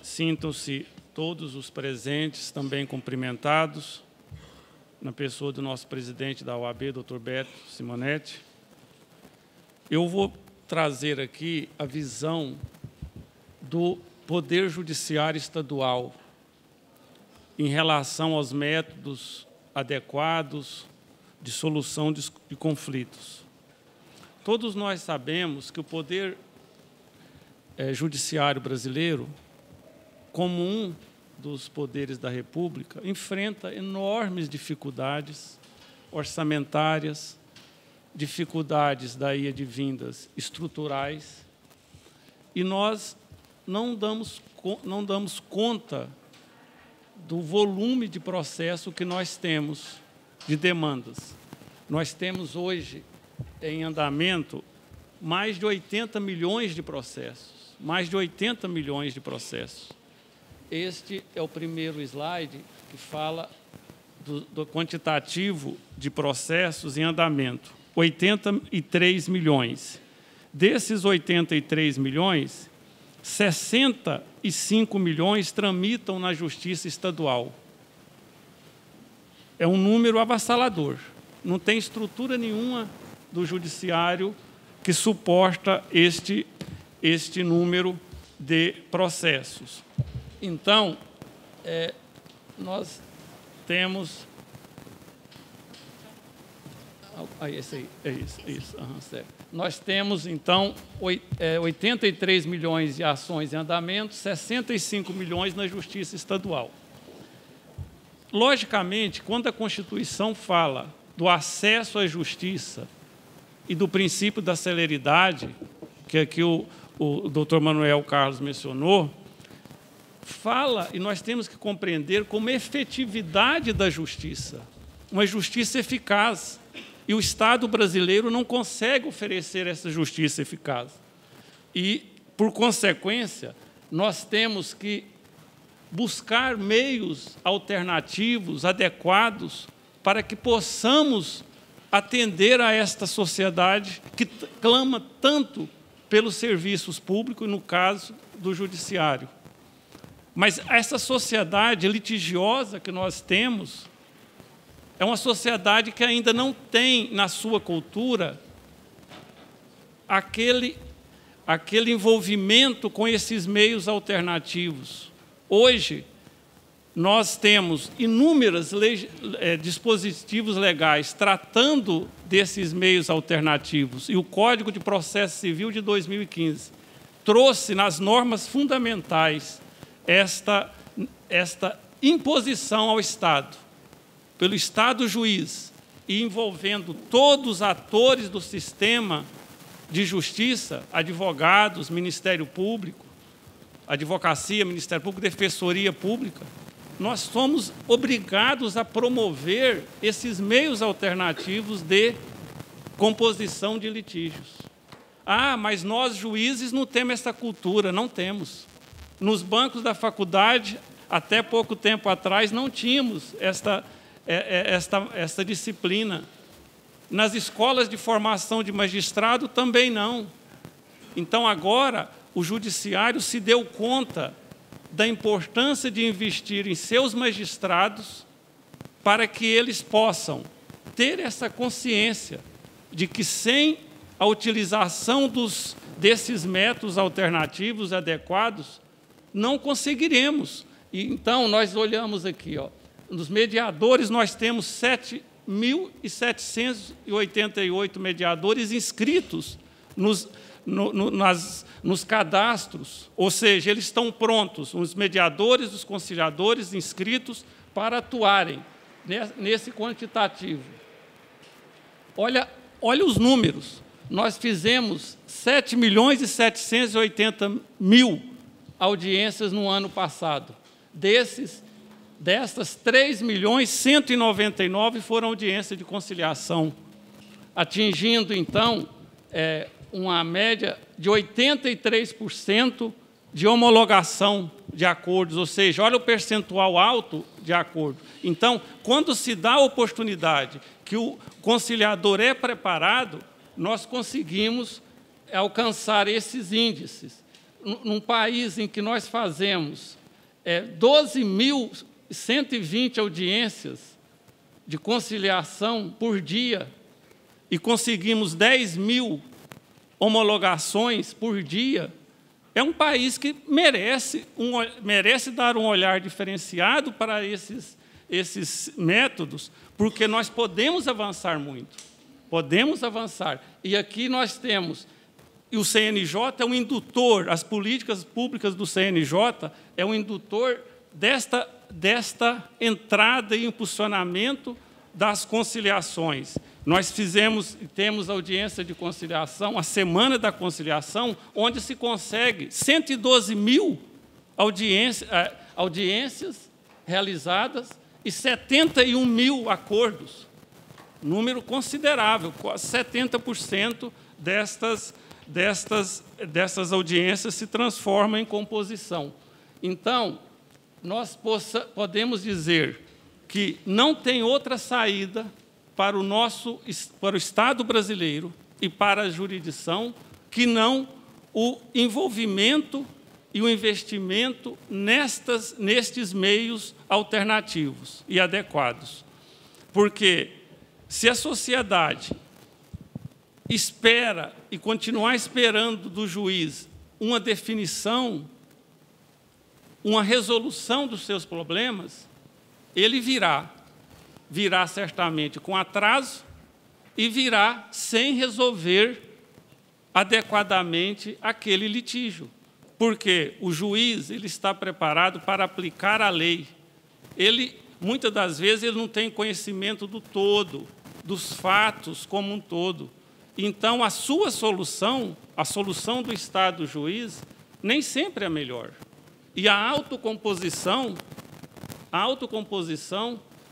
S5: sintam-se todos os presentes também cumprimentados, na pessoa do nosso presidente da OAB, doutor Beto Simonetti. Eu vou trazer aqui a visão do Poder Judiciário Estadual em relação aos métodos adequados de solução de conflitos. Todos nós sabemos que o Poder Judiciário brasileiro, como um dos poderes da República, enfrenta enormes dificuldades orçamentárias, dificuldades daí advindas estruturais, e nós não damos conta do volume de processo que nós temos de demandas. Nós temos hoje em andamento mais de 80 milhões de processos, mais de 80 milhões de processos. Este é o primeiro slide que fala do quantitativo de processos em andamento, 83 milhões. Desses 83 milhões, 65 milhões tramitam na Justiça Estadual. É um número avassalador. Não tem estrutura nenhuma do Judiciário que suporta este número de processos. Então, nós temos... esse aí, é isso. Certo. Nós temos, então, 83 milhões de ações em andamento, 65 milhões na Justiça Estadual. Logicamente, quando a Constituição fala do acesso à justiça e do princípio da celeridade, que aqui o doutor Manuel Carlos mencionou, fala, e nós temos que compreender como efetividade da justiça, uma justiça eficaz. E o Estado brasileiro não consegue oferecer essa justiça eficaz. E, por consequência, nós temos que buscar meios alternativos, adequados, para que possamos atender a esta sociedade que clama tanto pelos serviços públicos, no caso do judiciário. Mas essa sociedade litigiosa que nós temos é uma sociedade que ainda não tem na sua cultura aquele envolvimento com esses meios alternativos. Hoje, nós temos inúmeros dispositivos legais tratando desses meios alternativos, e o Código de Processo Civil de 2015 trouxe nas normas fundamentais esta imposição ao Estado, pelo Estado juiz, e envolvendo todos os atores do sistema de justiça, advogados, Ministério Público, advocacia, Ministério Público, Defensoria Pública, nós somos obrigados a promover esses meios alternativos de composição de litígios. Ah, mas nós, juízes, não temos essa cultura. Não temos. Nos bancos da faculdade, até pouco tempo atrás, não tínhamos esta disciplina. Nas escolas de formação de magistrado, também não. Então, agora, o judiciário se deu conta da importância de investir em seus magistrados para que eles possam ter essa consciência de que, sem a utilização desses métodos alternativos adequados, não conseguiremos. E, então, nós olhamos aqui, nos mediadores, nós temos 7.788 mediadores inscritos nos cadastros, ou seja, eles estão prontos, os mediadores, os conciliadores inscritos para atuarem nesse quantitativo. Olha os números. Nós fizemos 7.780.000 audiências no ano passado. Destas 3.199.000 foram audiências de conciliação, atingindo, então, uma média de 83% de homologação de acordos, ou seja, olha o percentual alto de acordo. Então, quando se dá a oportunidade que o conciliador é preparado, nós conseguimos alcançar esses índices. Num país em que nós fazemos 12.120 audiências de conciliação por dia e conseguimos 10.000 homologações por dia, é um país que merece dar um olhar diferenciado para esses métodos, porque nós podemos avançar muito, podemos avançar. E aqui nós temos, e o CNJ é um indutor, as políticas públicas do CNJ é um indutor desta entrada e impulsionamento das conciliações. Nós temos audiência de conciliação, a Semana da Conciliação, onde se consegue 112.000 audiências realizadas e 71.000 acordos. Número considerável, quase 70% dessas audiências se transformam em composição. Então, nós podemos dizer que não tem outra saída para o Estado brasileiro e para a jurisdição que não o envolvimento e o investimento nestes meios alternativos e adequados. Porque se a sociedade espera e continuar esperando do juiz uma definição, uma resolução dos seus problemas, ele virá certamente com atraso e virá sem resolver adequadamente aquele litígio, porque o juiz ele está preparado para aplicar a lei. Muitas das vezes, ele não tem conhecimento do todo, dos fatos como um todo. Então, a sua solução, a solução do Estado juiz, nem sempre é a melhor. E a autocomposição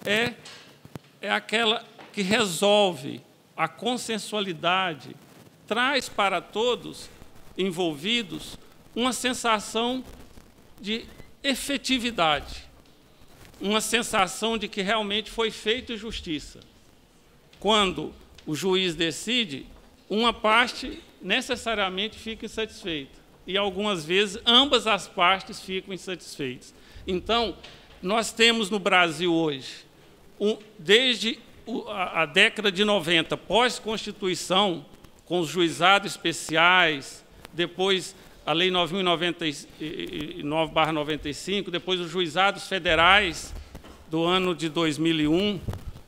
S5: é aquela que resolve a consensualidade, traz para todos envolvidos uma sensação de efetividade, uma sensação de que realmente foi feita justiça. Quando o juiz decide, uma parte necessariamente fica insatisfeita, e algumas vezes ambas as partes ficam insatisfeitas. Então, nós temos no Brasil hoje, desde a década de 90, pós-Constituição, com os juizados especiais, depois a Lei 9.099/95, depois os juizados federais do ano de 2001,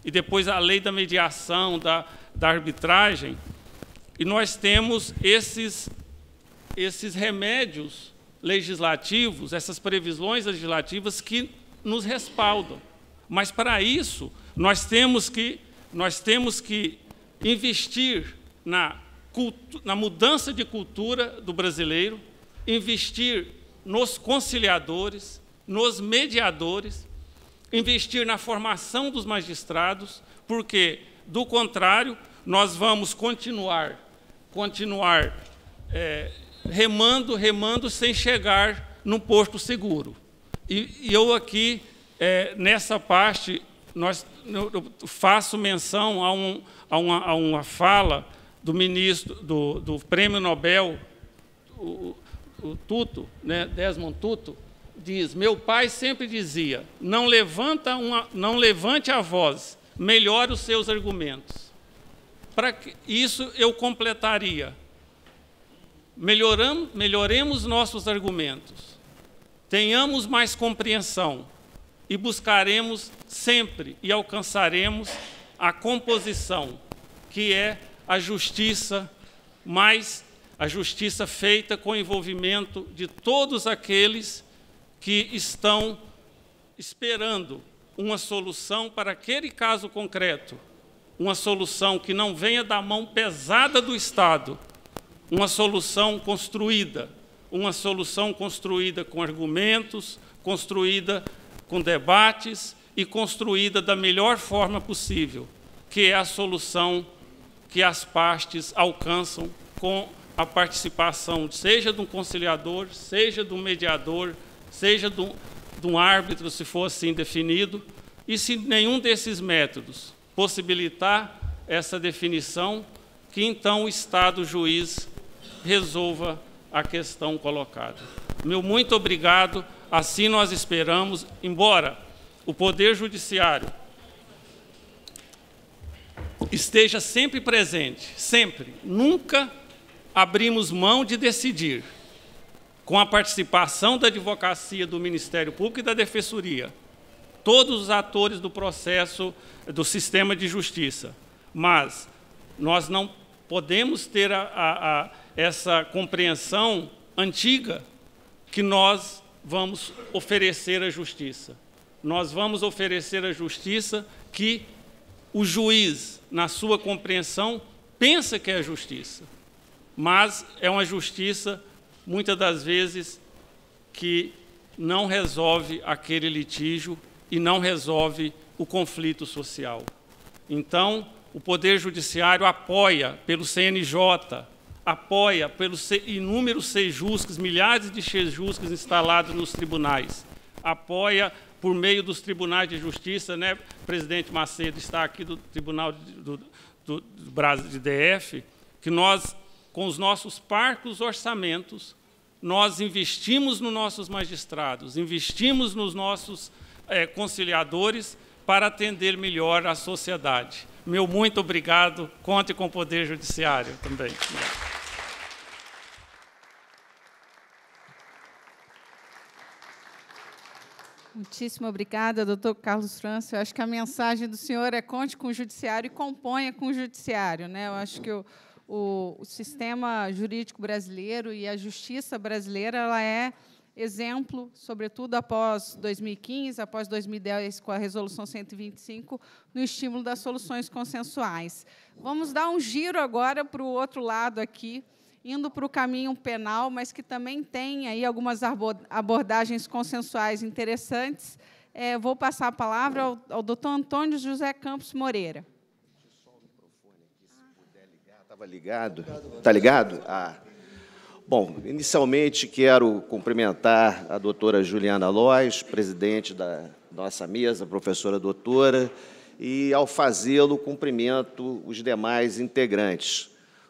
S5: e depois a Lei da Mediação, da arbitragem, e nós temos esses remédios legislativos, essas previsões legislativas que nos respaldam. Mas, para isso, nós temos que investir na mudança de cultura do brasileiro, investir nos conciliadores, nos mediadores, investir na formação dos magistrados, porque, do contrário, nós vamos continuar remando sem chegar no porto seguro. E eu aqui, nessa parte, eu faço menção a uma fala do ministro do Prêmio Nobel, o Tutu, né, Desmond Tutu, diz: meu pai sempre dizia, não levante a voz, melhore os seus argumentos. Para isso eu completaria: melhoremos nossos argumentos, tenhamos mais compreensão e buscaremos sempre e alcançaremos a composição, que é a justiça feita com o envolvimento de todos aqueles que estão esperando uma solução para aquele caso concreto, uma solução que não venha da mão pesada do Estado, uma solução construída com argumentos, construída com debates e construída da melhor forma possível, que é a solução que as partes alcançam com a participação, seja de um conciliador, seja de um mediador, seja de um árbitro, se for assim definido, e se nenhum desses métodos possibilitar essa definição, que então o Estado juiz resolva a questão colocada. Meu muito obrigado, assim nós esperamos, embora o Poder Judiciário esteja sempre presente, sempre, nunca abrimos mão de decidir, com a participação da advocacia, do Ministério Público e da Defensoria, todos os atores do processo, do sistema de justiça. Mas nós não podemos ter essa compreensão antiga que nós vamos oferecer à justiça. Nós vamos oferecer à justiça que o juiz, na sua compreensão, pensa que é justiça, mas é uma justiça, muitas das vezes, que não resolve aquele litígio e não resolve o conflito social. Então, o Poder Judiciário apoia pelo CNJ, apoia pelos inúmeros sejusques, milhares de sejusques instalados nos tribunais, apoia por meio dos tribunais de justiça, né? O presidente Macedo está aqui do Tribunal do Brasil de DF, que nós, com os nossos parcos orçamentos, nós investimos nos nossos magistrados, investimos nos nossos conciliadores para atender melhor a sociedade. Meu muito obrigado, conte com o Poder Judiciário também.
S1: Muitíssimo obrigada, doutor Carlos França. Eu acho que a mensagem do senhor é conte com o Judiciário e componha com o Judiciário, né? Eu acho que o sistema jurídico brasileiro e a justiça brasileira ela é exemplo, sobretudo após 2015, após 2010, com a Resolução 125, no estímulo das soluções consensuais. Vamos dar um giro agora para o outro lado aqui, indo para o caminho penal, mas que também tem aí algumas abordagens consensuais interessantes. Vou passar a palavra ao doutor Antônio José Campos Moreira.
S6: Só o microfone aqui, se puder ligar. Estava ligado? Está ligado? Bom, inicialmente quero cumprimentar a doutora Juliana Lois, presidente da nossa mesa, professora doutora, e, ao fazê-lo, cumprimento os demais integrantes.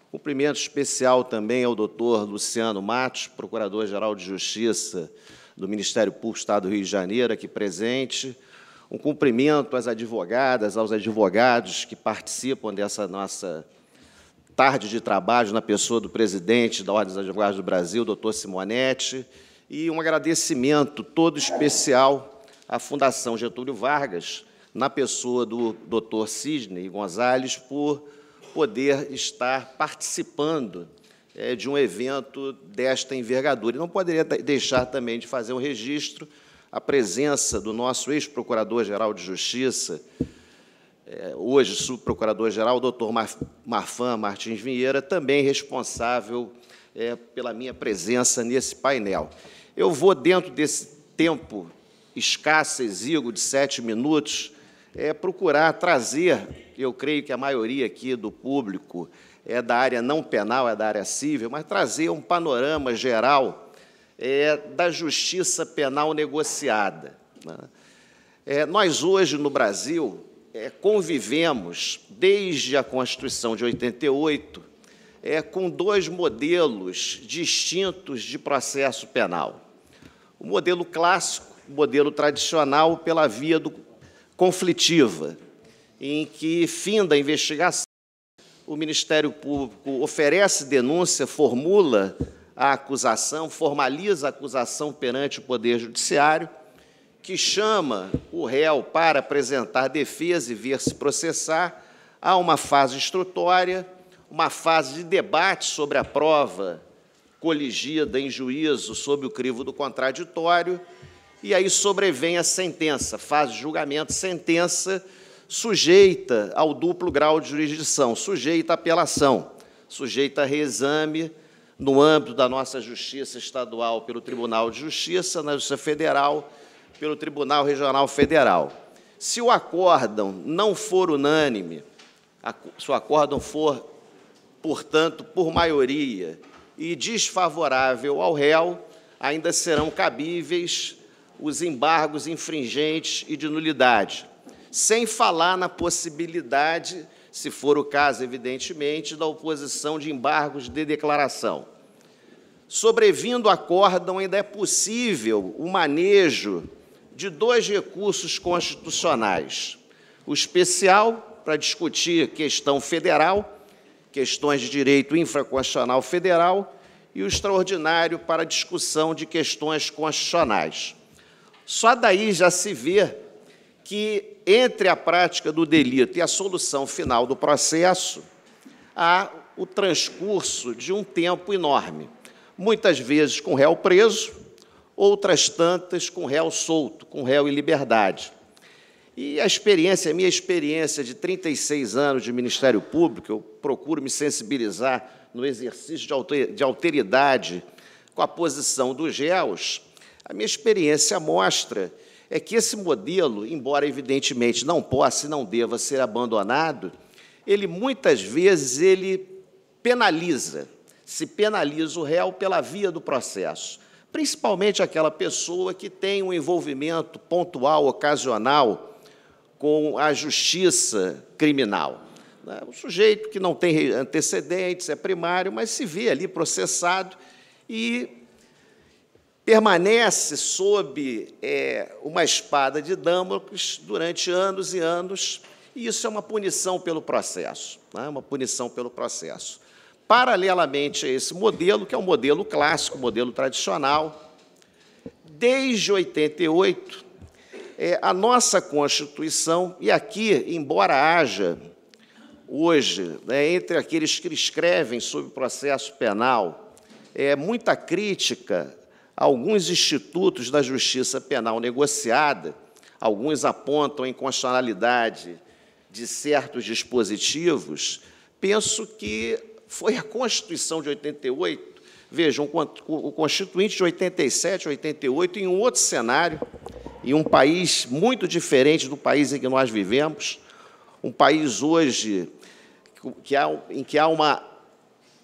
S6: Cumprimento especial também ao doutor Luciano Matos, Procurador-Geral de Justiça do Ministério Público do Estado do Rio de Janeiro, aqui presente. Um cumprimento às advogadas, aos advogados que participam dessa nossa tarde de trabalho, na pessoa do presidente da Ordem dos Advogados do Brasil, doutor Simonetti, e um agradecimento todo especial à Fundação Getúlio Vargas, na pessoa do doutor Sidney Gonzalez, por poder estar participando de um evento desta envergadura. E não poderia deixar também de fazer um registro a presença do nosso ex-procurador-geral de Justiça, hoje subprocurador-geral, o doutor Marfan Martins Vieira, também responsável pela minha presença nesse painel. Eu vou, dentro desse tempo escasso, exíguo, de 7 minutos, procurar trazer, eu creio que a maioria aqui do público é da área não penal, é da área civil, mas trazer um panorama geral da justiça penal negociada. Nós, hoje, no Brasil, convivemos, desde a Constituição de 88, com 2 modelos distintos de processo penal. O modelo clássico, o modelo tradicional, pela via conflitiva, em que, finda a investigação, o Ministério Público oferece denúncia, formula a acusação, formaliza a acusação perante o Poder Judiciário, que chama o réu para apresentar defesa e ver-se processar. Há uma fase instrutória, uma fase de debate sobre a prova coligida em juízo sob o crivo do contraditório, e aí sobrevém a sentença, fase de julgamento, sentença sujeita ao duplo grau de jurisdição, sujeita à apelação, sujeita a reexame no âmbito da nossa Justiça Estadual pelo Tribunal de Justiça, na Justiça Federal pelo Tribunal Regional Federal. Se o acórdão não for unânime, se o acórdão for, portanto, por maioria e desfavorável ao réu, ainda serão cabíveis os embargos infringentes e de nulidade, sem falar na possibilidade, se for o caso, evidentemente, da oposição de embargos de declaração. Sobrevindo acórdão, ainda é possível o manejo de 2 recursos constitucionais: o especial, para discutir questão federal, questões de direito infraconstitucional federal, e o extraordinário para discussão de questões constitucionais. Só daí já se vê que, entre a prática do delito e a solução final do processo, há o transcurso de um tempo enorme, muitas vezes com réu preso, outras tantas com réu solto, com réu em liberdade. E a minha experiência de 36 anos de Ministério Público, eu procuro me sensibilizar no exercício de alteridade com a posição dos réus, a minha experiência mostra que esse modelo, embora evidentemente não possa e não deva ser abandonado, ele muitas vezes se penaliza o réu pela via do processo, principalmente aquela pessoa que tem um envolvimento pontual, ocasional, com a justiça criminal. O sujeito que não tem antecedentes, é primário, mas se vê ali processado e permanece sob uma espada de Damocles durante anos e anos, e isso é uma punição pelo processo, uma punição pelo processo. Paralelamente a esse modelo, que é um modelo clássico, modelo tradicional, desde 88, a nossa Constituição, e aqui, embora haja hoje, entre aqueles que escrevem sobre o processo penal, muita crítica a alguns institutos da justiça penal negociada, alguns apontam a inconstitucionalidade de certos dispositivos, penso que foi a Constituição de 88, vejam, o Constituinte de 87, 88, em um outro cenário, em um país muito diferente do país em que nós vivemos, um país hoje em que há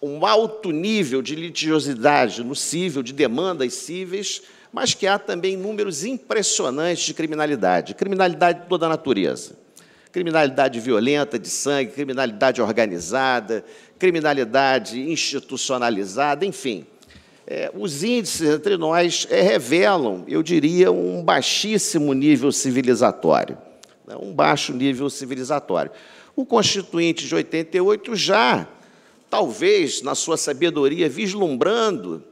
S6: um alto nível de litigiosidade no cível, de demandas cíveis, mas que há também números impressionantes de criminalidade de toda a natureza. Criminalidade violenta, de sangue, criminalidade organizada, criminalidade institucionalizada, enfim. Os índices entre nós revelam, eu diria, um baixíssimo nível civilizatório, um baixo nível civilizatório. O Constituinte de 88 já, talvez, na sua sabedoria, vislumbrando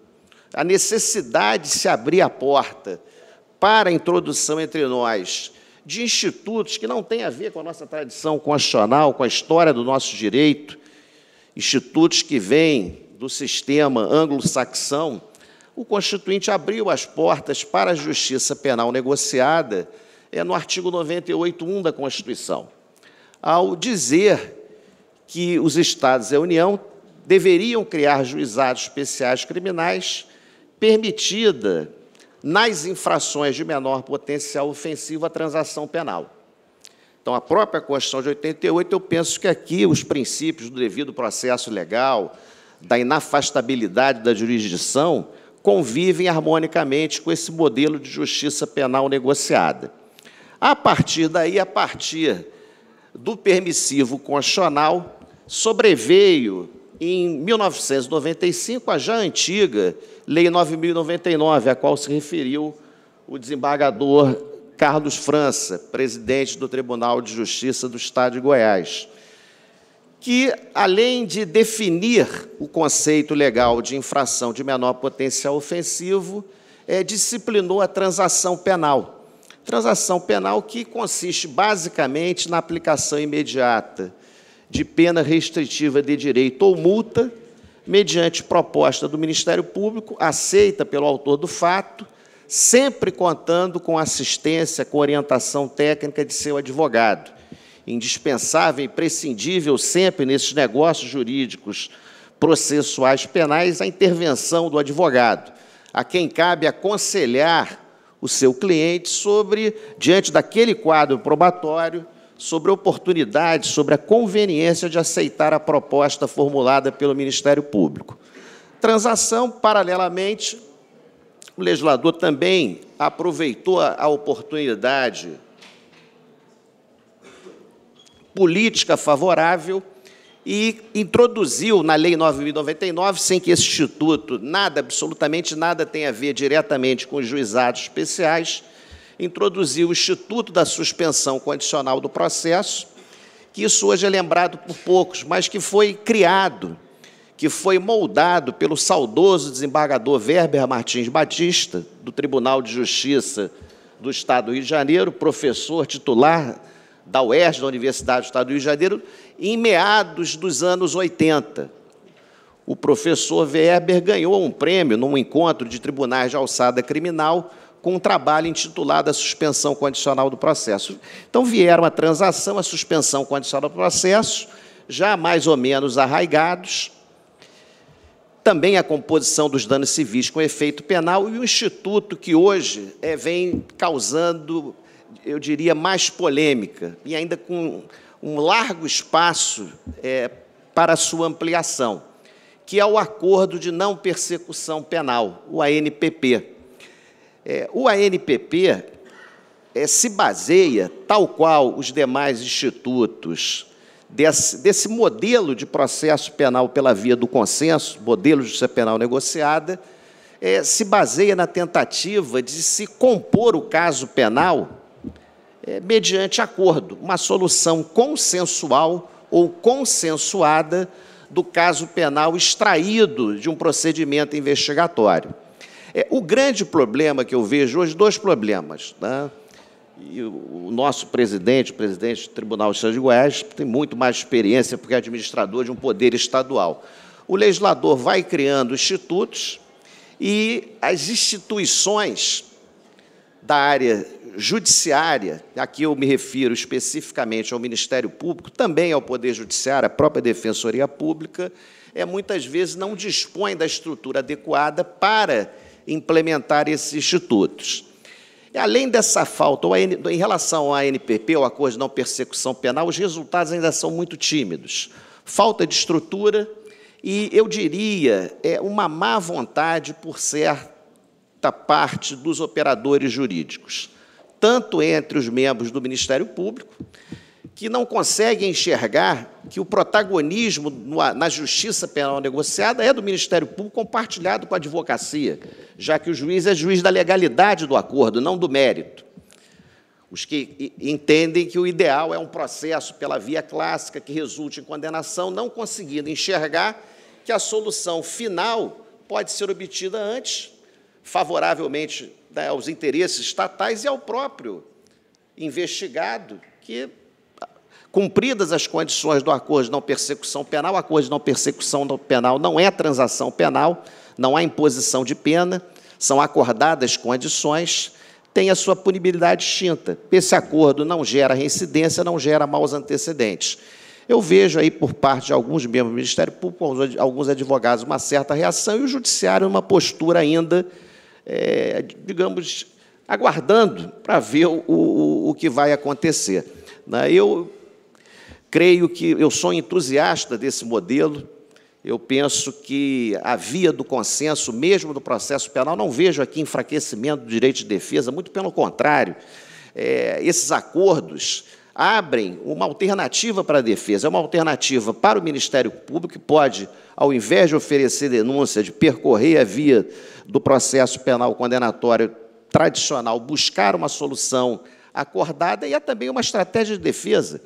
S6: a necessidade de se abrir a porta para a introdução entre nós de institutos que não têm a ver com a nossa tradição constitucional, com a história do nosso direito, institutos que vêm do sistema anglo-saxão, o Constituinte abriu as portas para a justiça penal negociada no artigo 98.1 da Constituição, ao dizer que os Estados e a União deveriam criar juizados especiais criminais, permitida, nas infrações de menor potencial ofensivo, a transação penal. Então, a própria Constituição de 88, eu penso que aqui os princípios do devido processo legal, da inafastabilidade da jurisdição, convivem harmonicamente com esse modelo de justiça penal negociada. A partir daí, a partir do permissivo constitucional, sobreveio, em 1995, a já antiga Lei 9.099, a qual se referiu o desembargador Carlos França, presidente do Tribunal de Justiça do Estado de Goiás, que, além de definir o conceito legal de infração de menor potencial ofensivo, disciplinou a transação penal. Transação penal que consiste, basicamente, na aplicação imediata de pena restritiva de direito ou multa, mediante proposta do Ministério Público, aceita pelo autor do fato, sempre contando com assistência, com orientação técnica de seu advogado. Indispensável e imprescindível sempre nesses negócios jurídicos processuais penais a intervenção do advogado, a quem cabe aconselhar o seu cliente diante daquele quadro probatório, sobre a oportunidade, sobre a conveniência de aceitar a proposta formulada pelo Ministério Público. Transação, paralelamente, o legislador também aproveitou a oportunidade política favorável e introduziu na Lei 9.099, sem que esse instituto, absolutamente nada, tenha a ver diretamente com os juizados especiais, introduziu o Instituto da Suspensão Condicional do Processo, que isso hoje é lembrado por poucos, mas que foi criado, que foi moldado pelo saudoso desembargador Weber Martins Batista, do Tribunal de Justiça do Estado do Rio de Janeiro, professor titular da UERJ, da Universidade do Estado do Rio de Janeiro, em meados dos anos 80. O professor Weber ganhou um prêmio num encontro de tribunais de alçada criminal com um trabalho intitulado A Suspensão Condicional do Processo. Então, vieram a transação, a suspensão condicional do processo, já mais ou menos arraigados, também a composição dos danos civis com efeito penal e o instituto que hoje vem causando, eu diria, mais polêmica, e ainda com um largo espaço para a sua ampliação, que é o Acordo de Não Persecução Penal, o ANPP. O ANPP se baseia, tal qual os demais institutos, desse modelo de processo penal pela via do consenso, modelo de justiça penal negociada, se baseia na tentativa de se compor o caso penal mediante acordo, uma solução consensual ou consensuada do caso penal extraído de um procedimento investigatório. O grande problema que eu vejo hoje, dois problemas, né? E o nosso presidente, o presidente do Tribunal de Justiça de Goiás, tem muito mais experiência porque é administrador de um poder estadual. O legislador vai criando institutos e as instituições da área judiciária, aqui eu me refiro especificamente ao Ministério Público, também ao Poder Judiciário, à própria Defensoria Pública, muitas vezes não dispõe da estrutura adequada para implementar esses institutos. E, além dessa falta, em relação ao ANPP, o Acordo de Não Persecução Penal, os resultados ainda são muito tímidos. Falta de estrutura e, eu diria, uma má vontade por certa parte dos operadores jurídicos, tanto entre os membros do Ministério Público, que não conseguem enxergar que o protagonismo na justiça penal negociada é do Ministério Público compartilhado com a advocacia, já que o juiz é juiz da legalidade do acordo, não do mérito. Os que entendem que o ideal é um processo pela via clássica que resulte em condenação, não conseguindo enxergar que a solução final pode ser obtida antes, favoravelmente aos interesses estatais e ao próprio investigado, que, cumpridas as condições do acordo de não persecução penal, o acordo de não persecução penal não é transação penal, não há imposição de pena, são acordadas condições, tem a sua punibilidade extinta. Esse acordo não gera reincidência, não gera maus antecedentes. Eu vejo aí, por parte de alguns membros do Ministério Público, alguns advogados, uma certa reação, e o Judiciário numa postura ainda, digamos, aguardando para ver o que vai acontecer. Eu creio que eu sou entusiasta desse modelo, eu penso que a via do consenso, mesmo do processo penal, não vejo aqui enfraquecimento do direito de defesa, muito pelo contrário. Esses acordos abrem uma alternativa para a defesa, é uma alternativa para o Ministério Público, que pode, ao invés de oferecer denúncia, de percorrer a via do processo penal condenatório tradicional, buscar uma solução acordada, e é também uma estratégia de defesa,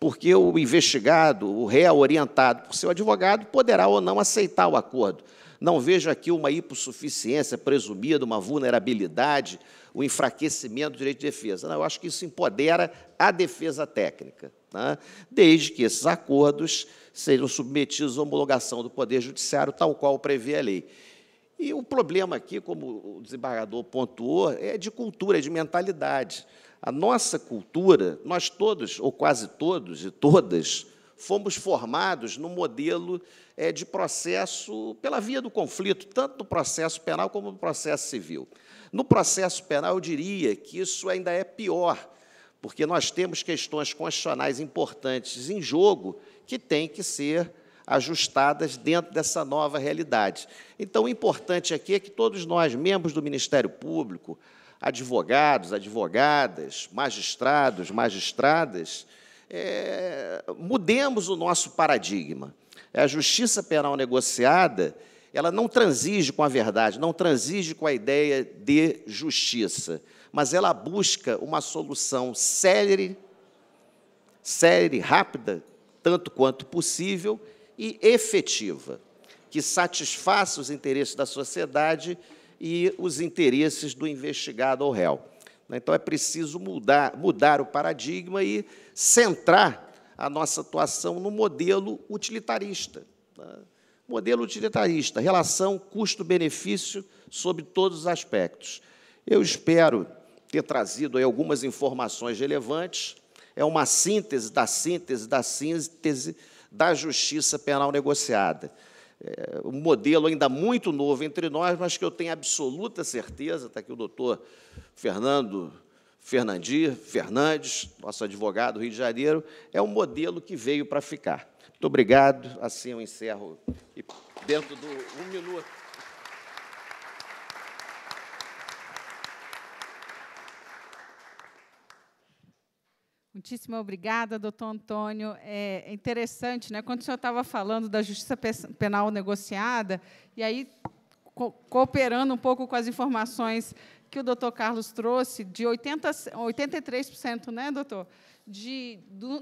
S6: porque o investigado, o réu orientado por seu advogado, poderá ou não aceitar o acordo. Não vejo aqui uma hipossuficiência presumida, uma vulnerabilidade, o enfraquecimento do direito de defesa. Não, eu acho que isso empodera a defesa técnica, né? Desde que esses acordos sejam submetidos à homologação do Poder Judiciário, tal qual prevê a lei. E o problema aqui, como o desembargador pontuou, é de cultura, é de mentalidade. A nossa cultura, nós todos, ou quase todos e todas, fomos formados no modelo de processo pela via do conflito, tanto no processo penal como no processo civil. No processo penal, eu diria que isso ainda é pior, porque nós temos questões constitucionais importantes em jogo que têm que ser ajustadas dentro dessa nova realidade. Então, o importante aqui é que todos nós, membros do Ministério Público, advogados, advogadas, magistrados, magistradas, mudemos o nosso paradigma. A justiça penal negociada, ela não transige com a verdade, não transige com a ideia de justiça, mas ela busca uma solução célere, rápida, tanto quanto possível, e efetiva, que satisfaça os interesses da sociedade e os interesses do investigado ou réu. Então, é preciso mudar o paradigma e centrar a nossa atuação no modelo utilitarista. Modelo utilitarista, relação custo-benefício sobre todos os aspectos. Eu espero ter trazido aí algumas informações relevantes. É uma síntese da justiça penal negociada. Um modelo ainda muito novo entre nós, mas que eu tenho absoluta certeza, está aqui o doutor Fernandes, nosso advogado do Rio de Janeiro, é um modelo que veio para ficar. Muito obrigado. Assim eu encerro dentro do 1 minuto.
S1: Muitíssimo obrigada, doutor Antônio. É interessante, né? Quando o senhor estava falando da justiça penal negociada, e aí, cooperando um pouco com as informações que o doutor Carlos trouxe, de 83%, né, doutor?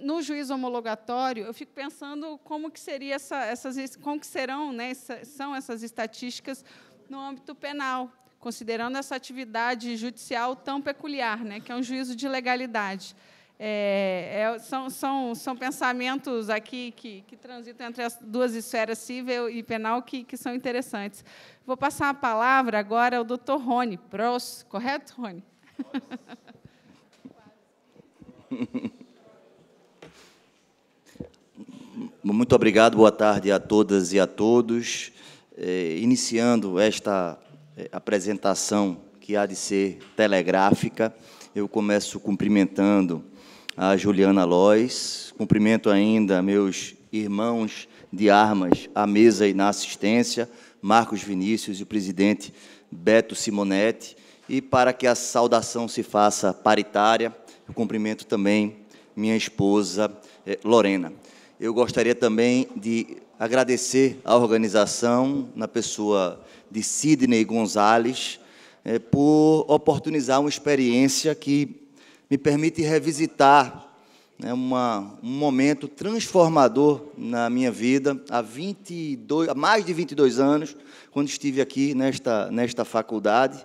S1: No juízo homologatório, eu fico pensando como que seria como que serão, né, são essas estatísticas no âmbito penal, considerando essa atividade judicial tão peculiar, né, que é um juízo de legalidade. São pensamentos aqui que transitam entre as duas esferas, civil e penal, que são interessantes. Vou passar a palavra agora ao doutor Rony Pros, correto, Rony?
S7: Muito obrigado, boa tarde a todas e a todos. Iniciando esta apresentação, que há de ser telegráfica, eu começo cumprimentando a Juliana Lois, cumprimento ainda meus irmãos de armas à mesa e na assistência, Marcos Vinícius e o presidente Beto Simonetti, e para que a saudação se faça paritária, eu cumprimento também minha esposa Lorena. Eu gostaria também de agradecer à organização, na pessoa de Sidney Gonzalez, por oportunizar uma experiência que me permite revisitar, né, um momento transformador na minha vida, há mais de 22 anos, quando estive aqui nesta faculdade,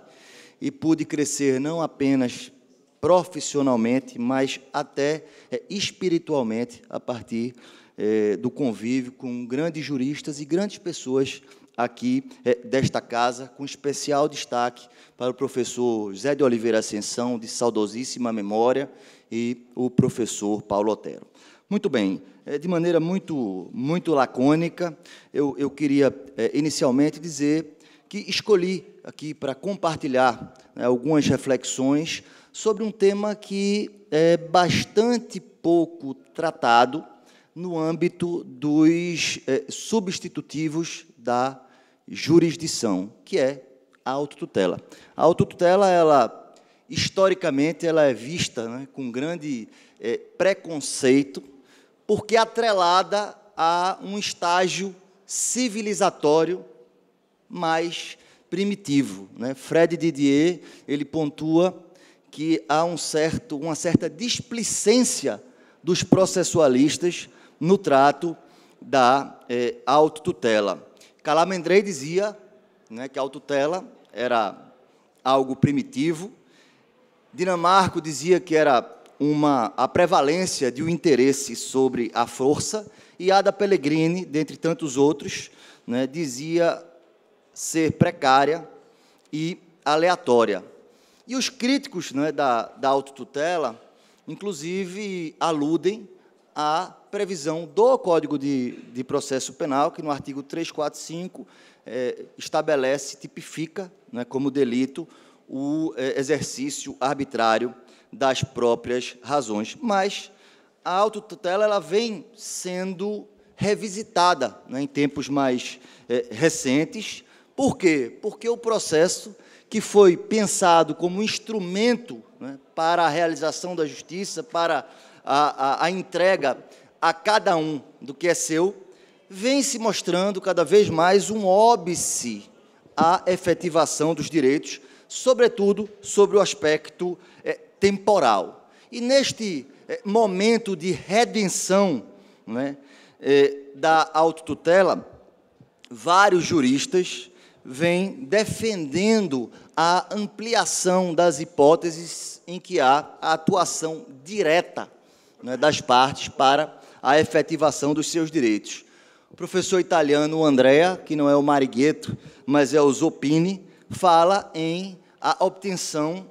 S7: e pude crescer não apenas profissionalmente, mas até espiritualmente, a partir do convívio com grandes juristas e grandes pessoas aqui desta casa, com especial destaque para o professor José de Oliveira Ascensão, de saudosíssima memória, e o professor Paulo Otero. Muito bem, de maneira muito lacônica, eu queria inicialmente dizer que escolhi aqui para compartilhar, né, algumas reflexões sobre um tema que é bastante pouco tratado no âmbito dos substitutivos da jurisdição, que é a autotutela. A autotutela, historicamente, ela é vista, né, com grande preconceito, porque é atrelada a um estágio civilizatório mais primitivo, né? Fred Didier, ele pontua que há uma certa displicência dos processualistas no trato da autotutela. Calamandrei dizia, né, que a autotutela era algo primitivo. Dinamarco dizia que era a prevalência de um interesse sobre a força, e Ada Pellegrini, dentre tantos outros, né, dizia ser precária e aleatória. E os críticos, né, da autotutela, inclusive, aludem à previsão do Código de Processo Penal, que no artigo 345 estabelece, tipifica, né, como delito o exercício arbitrário das próprias razões. Mas a autotutela ela vem sendo revisitada, né, em tempos mais recentes. Por quê? Porque o processo que foi pensado como instrumento, né, para a realização da justiça, para a entrega a cada um do que é seu, vem se mostrando cada vez mais um óbice à efetivação dos direitos, sobretudo sobre o aspecto temporal. E neste momento de redenção, né, da autotutela, vários juristas vêm defendendo a ampliação das hipóteses em que há a atuação direta, né, das partes para a efetivação dos seus direitos. O professor italiano Andrea, que não é o Marighetto, mas é o Zoppini, fala em a obtenção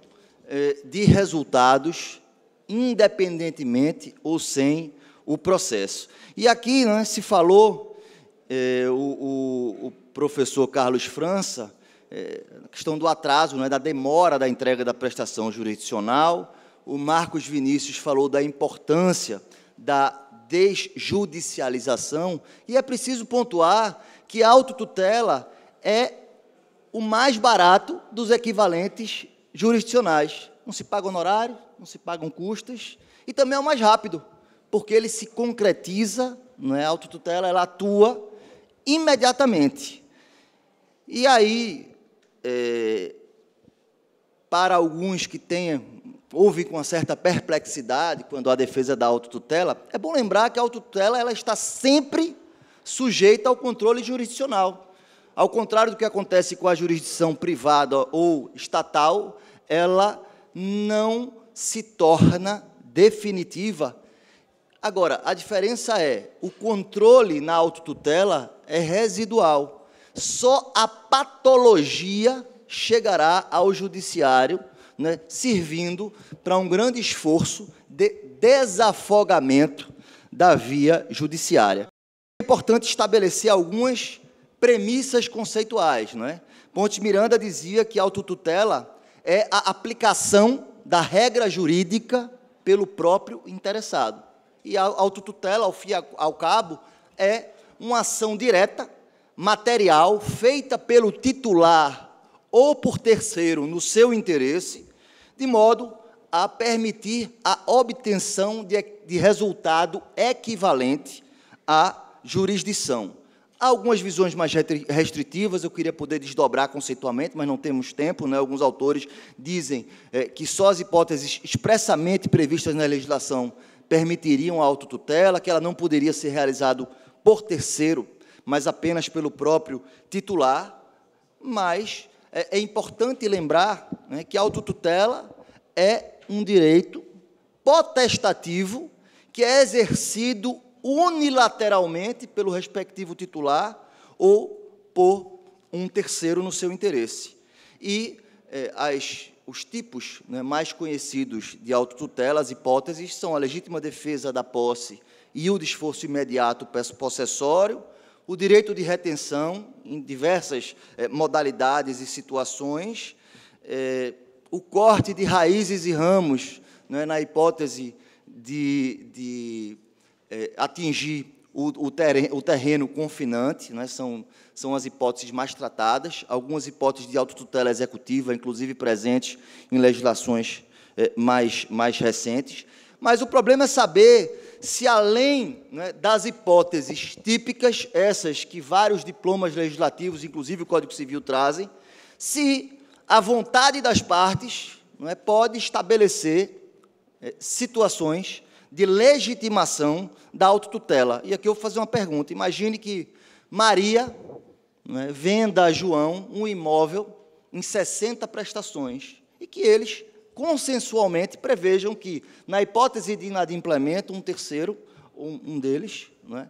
S7: de resultados independentemente ou sem o processo. E aqui, né, se falou, o professor Carlos França, a questão do atraso, né, da demora da entrega da prestação jurisdicional. O Marcos Vinícius falou da importância da desjudicialização, e é preciso pontuar que a autotutela é o mais barato dos equivalentes jurisdicionais. Não se paga honorário, não se pagam custas, e também é o mais rápido, porque ele se concretiza, não é? A autotutela, ela atua imediatamente. E aí, para alguns que ouvem com uma certa perplexidade quando a defesa da autotutela, é bom lembrar que a autotutela ela está sempre sujeita ao controle jurisdicional. Ao contrário do que acontece com a jurisdição privada ou estatal, ela não se torna definitiva. Agora, a diferença é, o controle na autotutela é residual. Só a patologia chegará ao judiciário, né, servindo para um grande esforço de desafogamento da via judiciária. É importante estabelecer algumas premissas conceituais, não é? Pontes Miranda dizia que a autotutela é a aplicação da regra jurídica pelo próprio interessado. E a autotutela, ao fim e ao cabo, é uma ação direta, material, feita pelo titular ou por terceiro no seu interesse, de modo a permitir a obtenção de resultado equivalente à jurisdição. Há algumas visões mais restritivas, eu queria poder desdobrar conceitualmente, mas não temos tempo, né? Alguns autores dizem que só as hipóteses expressamente previstas na legislação permitiriam a autotutela, que ela não poderia ser realizada por terceiro, mas apenas pelo próprio titular. Mas é importante lembrar, né, que a autotutela é um direito potestativo que é exercido unilateralmente pelo respectivo titular ou por um terceiro no seu interesse. E os tipos, né, mais conhecidos de autotutela, as hipóteses, são a legítima defesa da posse e o desforço imediato possessório, o direito de retenção em diversas modalidades e situações, o corte de raízes e ramos, né, na hipótese de atingir o terreno confinante, né, são as hipóteses mais tratadas, algumas hipóteses de autotutela executiva, inclusive presentes em legislações mais recentes. Mas o problema é saber se, além, né, das hipóteses típicas, essas que vários diplomas legislativos, inclusive o Código Civil, trazem, se a vontade das partes, não é, pode estabelecer situações de legitimação da autotutela. E aqui eu vou fazer uma pergunta. Imagine que Maria, né, venda a João um imóvel em 60 prestações e que eles consensualmente prevejam que, na hipótese de inadimplemento, um terceiro, um deles, né,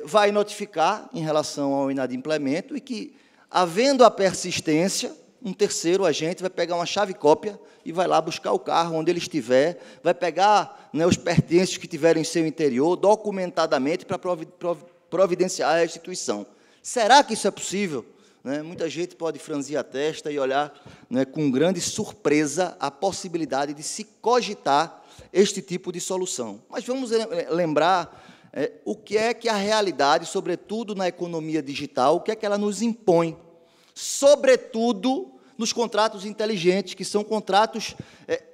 S7: vai notificar em relação ao inadimplemento e que, havendo a persistência, um terceiro agente vai pegar uma chave-cópia e vai lá buscar o carro onde ele estiver, vai pegar, né, os pertences que tiverem em seu interior, documentadamente, para providenciar a restituição. Será que isso é possível? Né? Muita gente pode franzir a testa e olhar, né, com grande surpresa a possibilidade de se cogitar este tipo de solução. Mas vamos lembrar o que é que a realidade, sobretudo na economia digital, o que é que ela nos impõe, sobretudo nos contratos inteligentes, que são contratos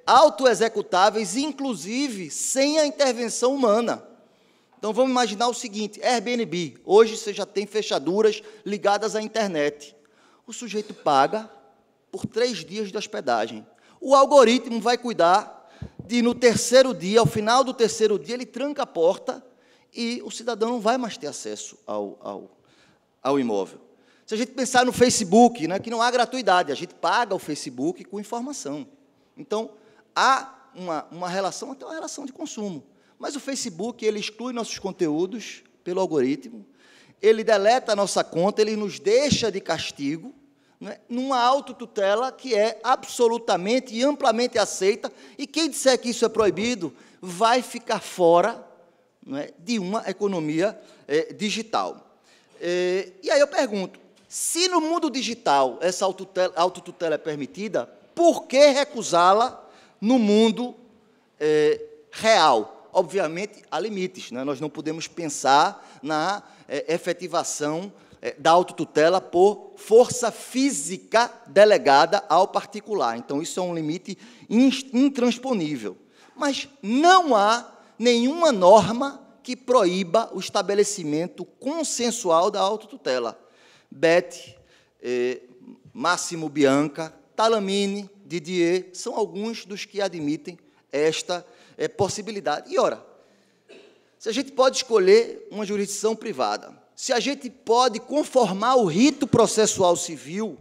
S7: autoexecutáveis, inclusive sem a intervenção humana. Então, vamos imaginar o seguinte, Airbnb, hoje você já tem fechaduras ligadas à internet. O sujeito paga por 3 dias de hospedagem. O algoritmo vai cuidar de, no terceiro dia, ao final do terceiro dia, ele tranca a porta e o cidadão não vai mais ter acesso ao imóvel. Se a gente pensar no Facebook, né, que não há gratuidade, a gente paga o Facebook com informação. Então, há uma relação, até uma relação de consumo. Mas o Facebook, ele exclui nossos conteúdos pelo algoritmo, ele deleta a nossa conta, ele nos deixa de castigo, né, numa autotutela que é absolutamente e amplamente aceita, e quem disser que isso é proibido vai ficar fora, né, de uma economia digital. E aí eu pergunto, se no mundo digital essa autotutela é permitida, por que recusá-la no mundo real? Obviamente, há limites, né? Nós não podemos pensar na efetivação da autotutela por força física delegada ao particular. Então, isso é um limite intransponível. Mas não há nenhuma norma que proíba o estabelecimento consensual da autotutela. Beth, Máximo Bianca, Talamine, Didier, são alguns dos que admitem esta possibilidade. E, ora, se a gente pode escolher uma jurisdição privada, se a gente pode conformar o rito processual civil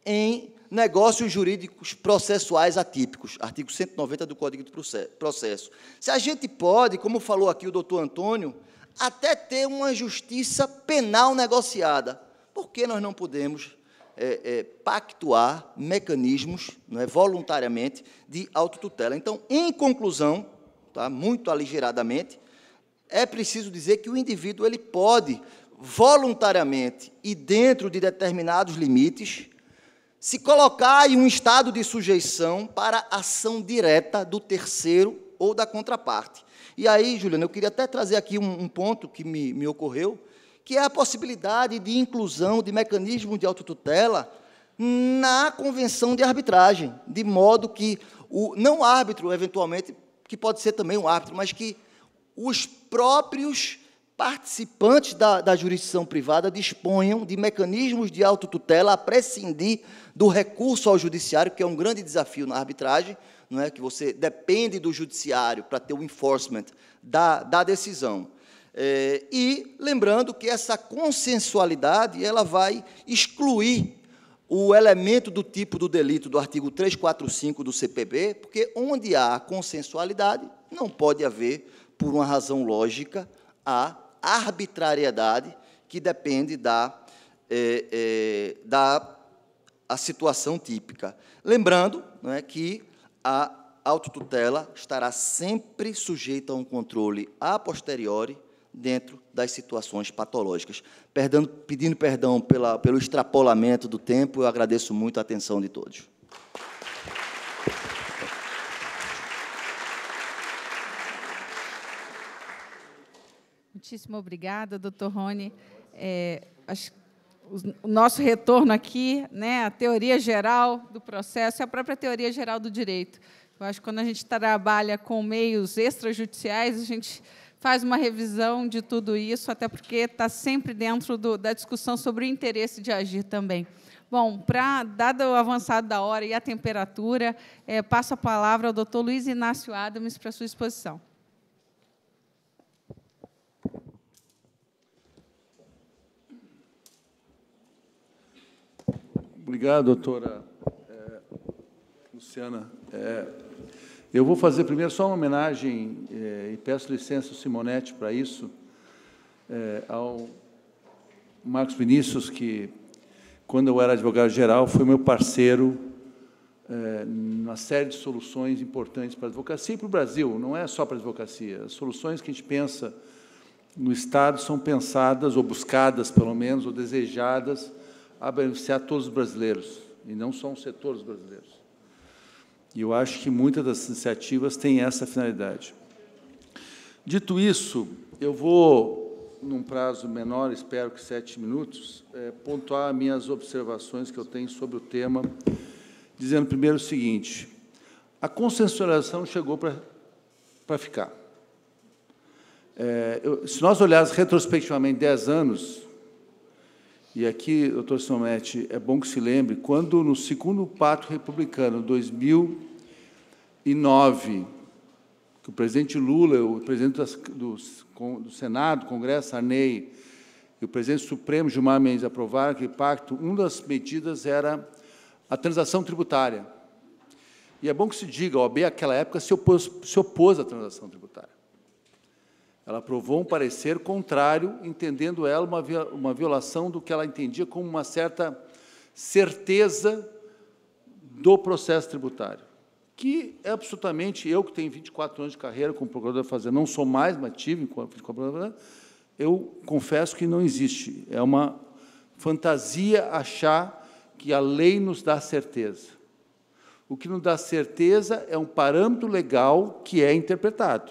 S7: em negócios jurídicos processuais atípicos, artigo 190 do Código de Processo, se a gente pode, como falou aqui o doutor Antônio, até ter uma justiça penal negociada, por que nós não podemos pactuar mecanismos, não é, voluntariamente, de autotutela? Então, em conclusão, tá, muito aligeradamente, é preciso dizer que o indivíduo ele pode, voluntariamente e dentro de determinados limites, se colocar em um estado de sujeição para ação direta do terceiro ou da contraparte. E aí, Juliana, eu queria até trazer aqui um ponto que me ocorreu, que é a possibilidade de inclusão de mecanismos de autotutela na convenção de arbitragem, de modo que o não árbitro, eventualmente, que pode ser também um árbitro, mas que os próprios participantes da jurisdição privada disponham de mecanismos de autotutela a prescindir do recurso ao judiciário, que é um grande desafio na arbitragem, não é, que você depende do judiciário para ter o enforcement da decisão. E lembrando que essa consensualidade ela vai excluir o elemento do tipo do delito do artigo 345 do CPB, porque onde há consensualidade, não pode haver, por uma razão lógica, a arbitrariedade que depende da situação típica. Lembrando, não é, que a autotutela estará sempre sujeita a um controle a posteriori dentro das situações patológicas. Pedindo perdão pelo extrapolamento do tempo, eu agradeço muito a atenção de todos.
S1: Muitíssimo obrigada, doutor Rony. O nosso retorno aqui, né, a teoria geral do processo e a própria teoria geral do direito. Eu acho que quando a gente trabalha com meios extrajudiciais, a gente faz uma revisão de tudo isso, até porque está sempre dentro da discussão sobre o interesse de agir também. Bom, dado o avançado da hora e a temperatura, passo a palavra ao doutor Luiz Inácio Adams para a sua exposição.
S8: Obrigado, doutora Luciana. Eu vou fazer primeiro só uma homenagem, e peço licença ao Simonetti para isso, ao Marcos Vinícius, que, quando eu era advogado-geral, foi meu parceiro numa série de soluções importantes para a advocacia e para o Brasil, não é só para a advocacia. As soluções que a gente pensa no Estado são pensadas, ou buscadas, pelo menos, ou desejadas, a beneficiar todos os brasileiros, e não só um setor dos brasileiros. E eu acho que muitas das iniciativas têm essa finalidade. Dito isso, eu vou, num prazo menor, espero que 7 minutos, pontuar minhas observações que eu tenho sobre o tema, dizendo primeiro o seguinte: a consensualização chegou para ficar. Se nós olharmos retrospectivamente 10 anos, e aqui, doutor Simonetti, é bom que se lembre, quando no segundo Pacto Republicano, 2009, que o presidente Lula, o presidente do Senado, Congresso, Sarney, e o presidente Supremo, Gilmar Mendes, aprovaram aquele pacto, uma das medidas era a transação tributária. E é bom que se diga, a OAB, naquela época, se opôs à transação tributária. Ela aprovou um parecer contrário, entendendo ela uma violação do que ela entendia como uma certa certeza do processo tributário, que é absolutamente, eu que tenho 24 anos de carreira como procurador da Fazenda, não sou mais, mas tive, eu confesso que não existe. É uma fantasia achar que a lei nos dá certeza. O que nos dá certeza é um parâmetro legal que é interpretado.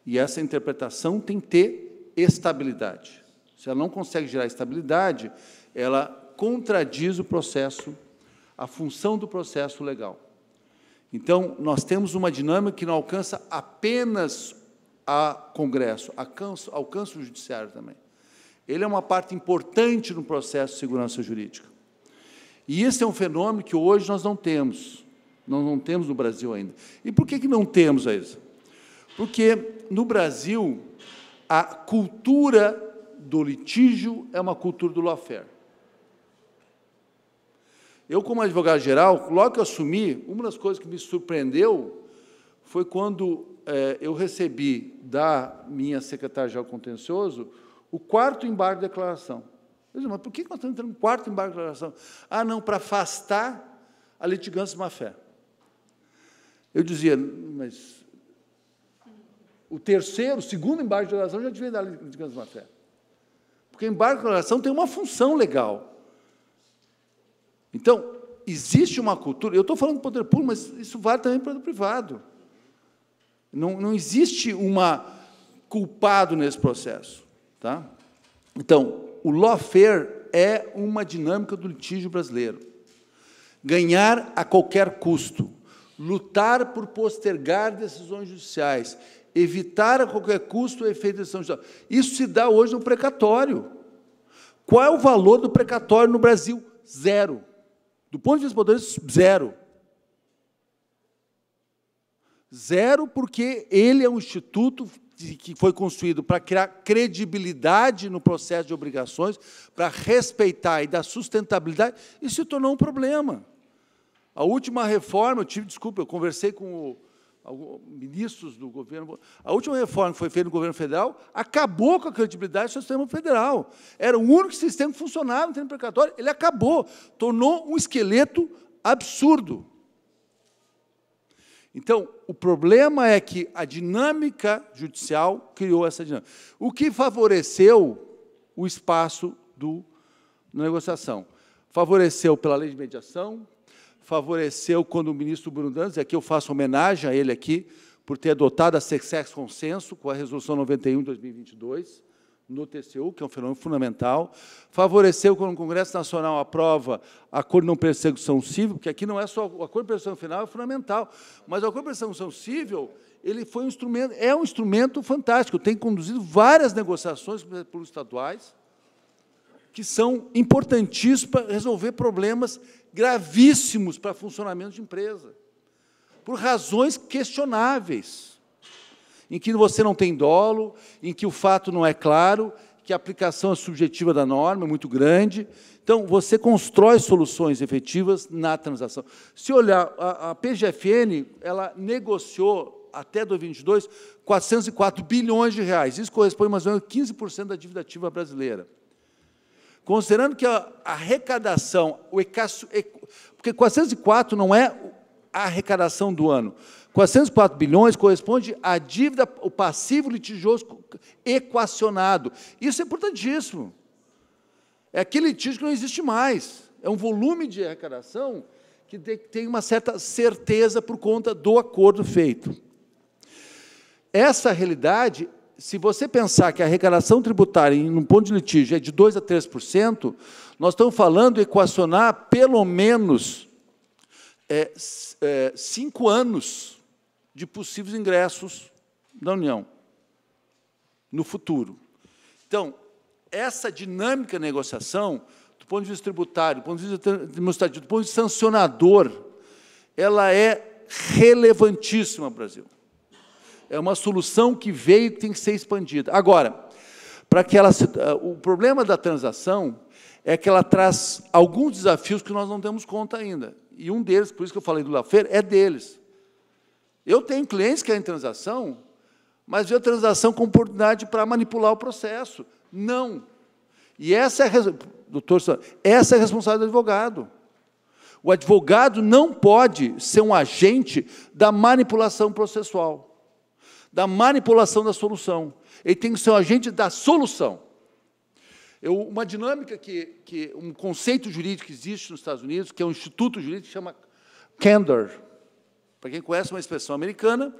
S8: E essa interpretação tem que ter estabilidade. Se ela não consegue gerar estabilidade, ela contradiz o processo, a função do processo legal. Então, nós temos uma dinâmica que não alcança apenas a Congresso, alcança o Judiciário também. Ele é uma parte importante no processo de segurança jurídica. E esse é um fenômeno que hoje nós não temos. Nós não temos no Brasil ainda. E por que não temos isso? Porque, no Brasil, a cultura do litígio é uma cultura do lawfare. Eu, como advogado-geral, logo que eu assumi, uma das coisas que me surpreendeu foi quando eu recebi da minha secretária-geral contencioso o 4º embargo de declaração. Eu disse, mas por que nós estamos entrando no 4º embargo de declaração? Ah, não, para afastar a litigância de má-fé. Eu dizia, mas o segundo embargo de declaração já devia dar litigância de má-fé. Porque embargo de declaração tem uma função legal. Então, existe uma cultura, eu estou falando do poder público, mas isso vale também para o privado. Não existe culpado nesse processo. Tá? Então, o lawfare é uma dinâmica do litígio brasileiro. Ganhar a qualquer custo, lutar por postergar decisões judiciais, evitar a qualquer custo o efeito da decisão judicial. Isso se dá hoje no precatório. Qual é o valor do precatório no Brasil? Zero. Do ponto de vista dos poderes, zero. Zero, porque ele é um instituto que foi construído para criar credibilidade no processo de obrigações, para respeitar e dar sustentabilidade, e se tornou um problema. A última reforma, eu conversei com ministros do governo, a última reforma que foi feita no governo federal acabou com a credibilidade do sistema federal. Era o único sistema que funcionava no termo precatório, ele acabou, tornou um esqueleto absurdo. Então, o problema é que a dinâmica judicial criou essa dinâmica, o que favoreceu o espaço da negociação. Favoreceu pela lei de mediação, favoreceu quando o ministro Bruno Dantas, e aqui eu faço homenagem a ele aqui, por ter adotado a Sexex Consenso, com a Resolução 91 de 2022, no TCU, que é um fenômeno fundamental, favoreceu quando o Congresso Nacional aprova acordo de não persecução civil, porque aqui não é só o acordo de persecução final, é fundamental, mas o acordo de persecução civil, ele foi um instrumento fantástico, tem conduzido várias negociações por estaduais, que são importantíssimos para resolver problemas gravíssimos para funcionamento de empresa, por razões questionáveis, em que você não tem dolo, em que o fato não é claro, que a aplicação subjetiva da norma é muito grande. Então, você constrói soluções efetivas na transação. Se olhar, a PGFN, ela negociou, até 2022, 404 bilhões de reais. Isso corresponde mais ou menos a 15% da dívida ativa brasileira. Considerando que a arrecadação, porque 404 não é a arrecadação do ano, 404 bilhões corresponde à dívida, o passivo litigioso equacionado. Isso é importantíssimo. É aquele litígio que não existe mais. É um volume de arrecadação que tem uma certa certeza por conta do acordo feito. Essa realidade se você pensar que a arrecadação tributária, num ponto de litígio, é de 2% a 3%, nós estamos falando de equacionar, pelo menos, 5 anos de possíveis ingressos da União no futuro. Então, essa dinâmica de negociação, do ponto de vista tributário, do ponto de vista administrativo, do ponto de vista sancionador, ela é relevantíssima no Brasil. É uma solução que veio e tem que ser expandida. Agora, para que ela o problema da transação é que ela traz alguns desafios que nós não demos conta ainda. E um deles, por isso que eu falei do Laffer, é deles. Eu tenho clientes que querem transação, mas vê a transação como oportunidade para manipular o processo. Não. E essa é doutor, essa é a responsabilidade do advogado. O advogado não pode ser um agente da manipulação processual, da manipulação da solução. Ele tem que ser um agente da solução. Uma dinâmica um conceito jurídico que existe nos Estados Unidos, que é um instituto jurídico que chama candor. Para quem conhece uma expressão americana,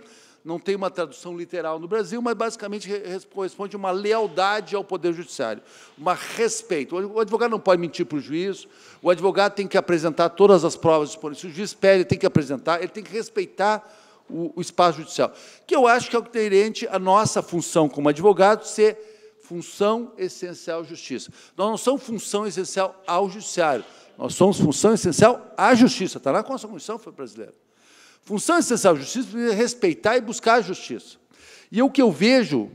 S8: não tem uma tradução literal no Brasil, mas basicamente corresponde a uma lealdade ao Poder Judiciário, um respeito. O advogado não pode mentir para o juiz, o advogado tem que apresentar todas as provas disponíveis. Se o juiz pede, ele tem que apresentar, ele tem que respeitar o espaço judicial, que eu acho que é o que é inerente à nossa função como advogado, ser função essencial à justiça. Nós não somos função essencial ao judiciário, nós somos função essencial à justiça, está na Constituição brasileira. Função essencial à justiça é respeitar e buscar a justiça. E o que eu vejo,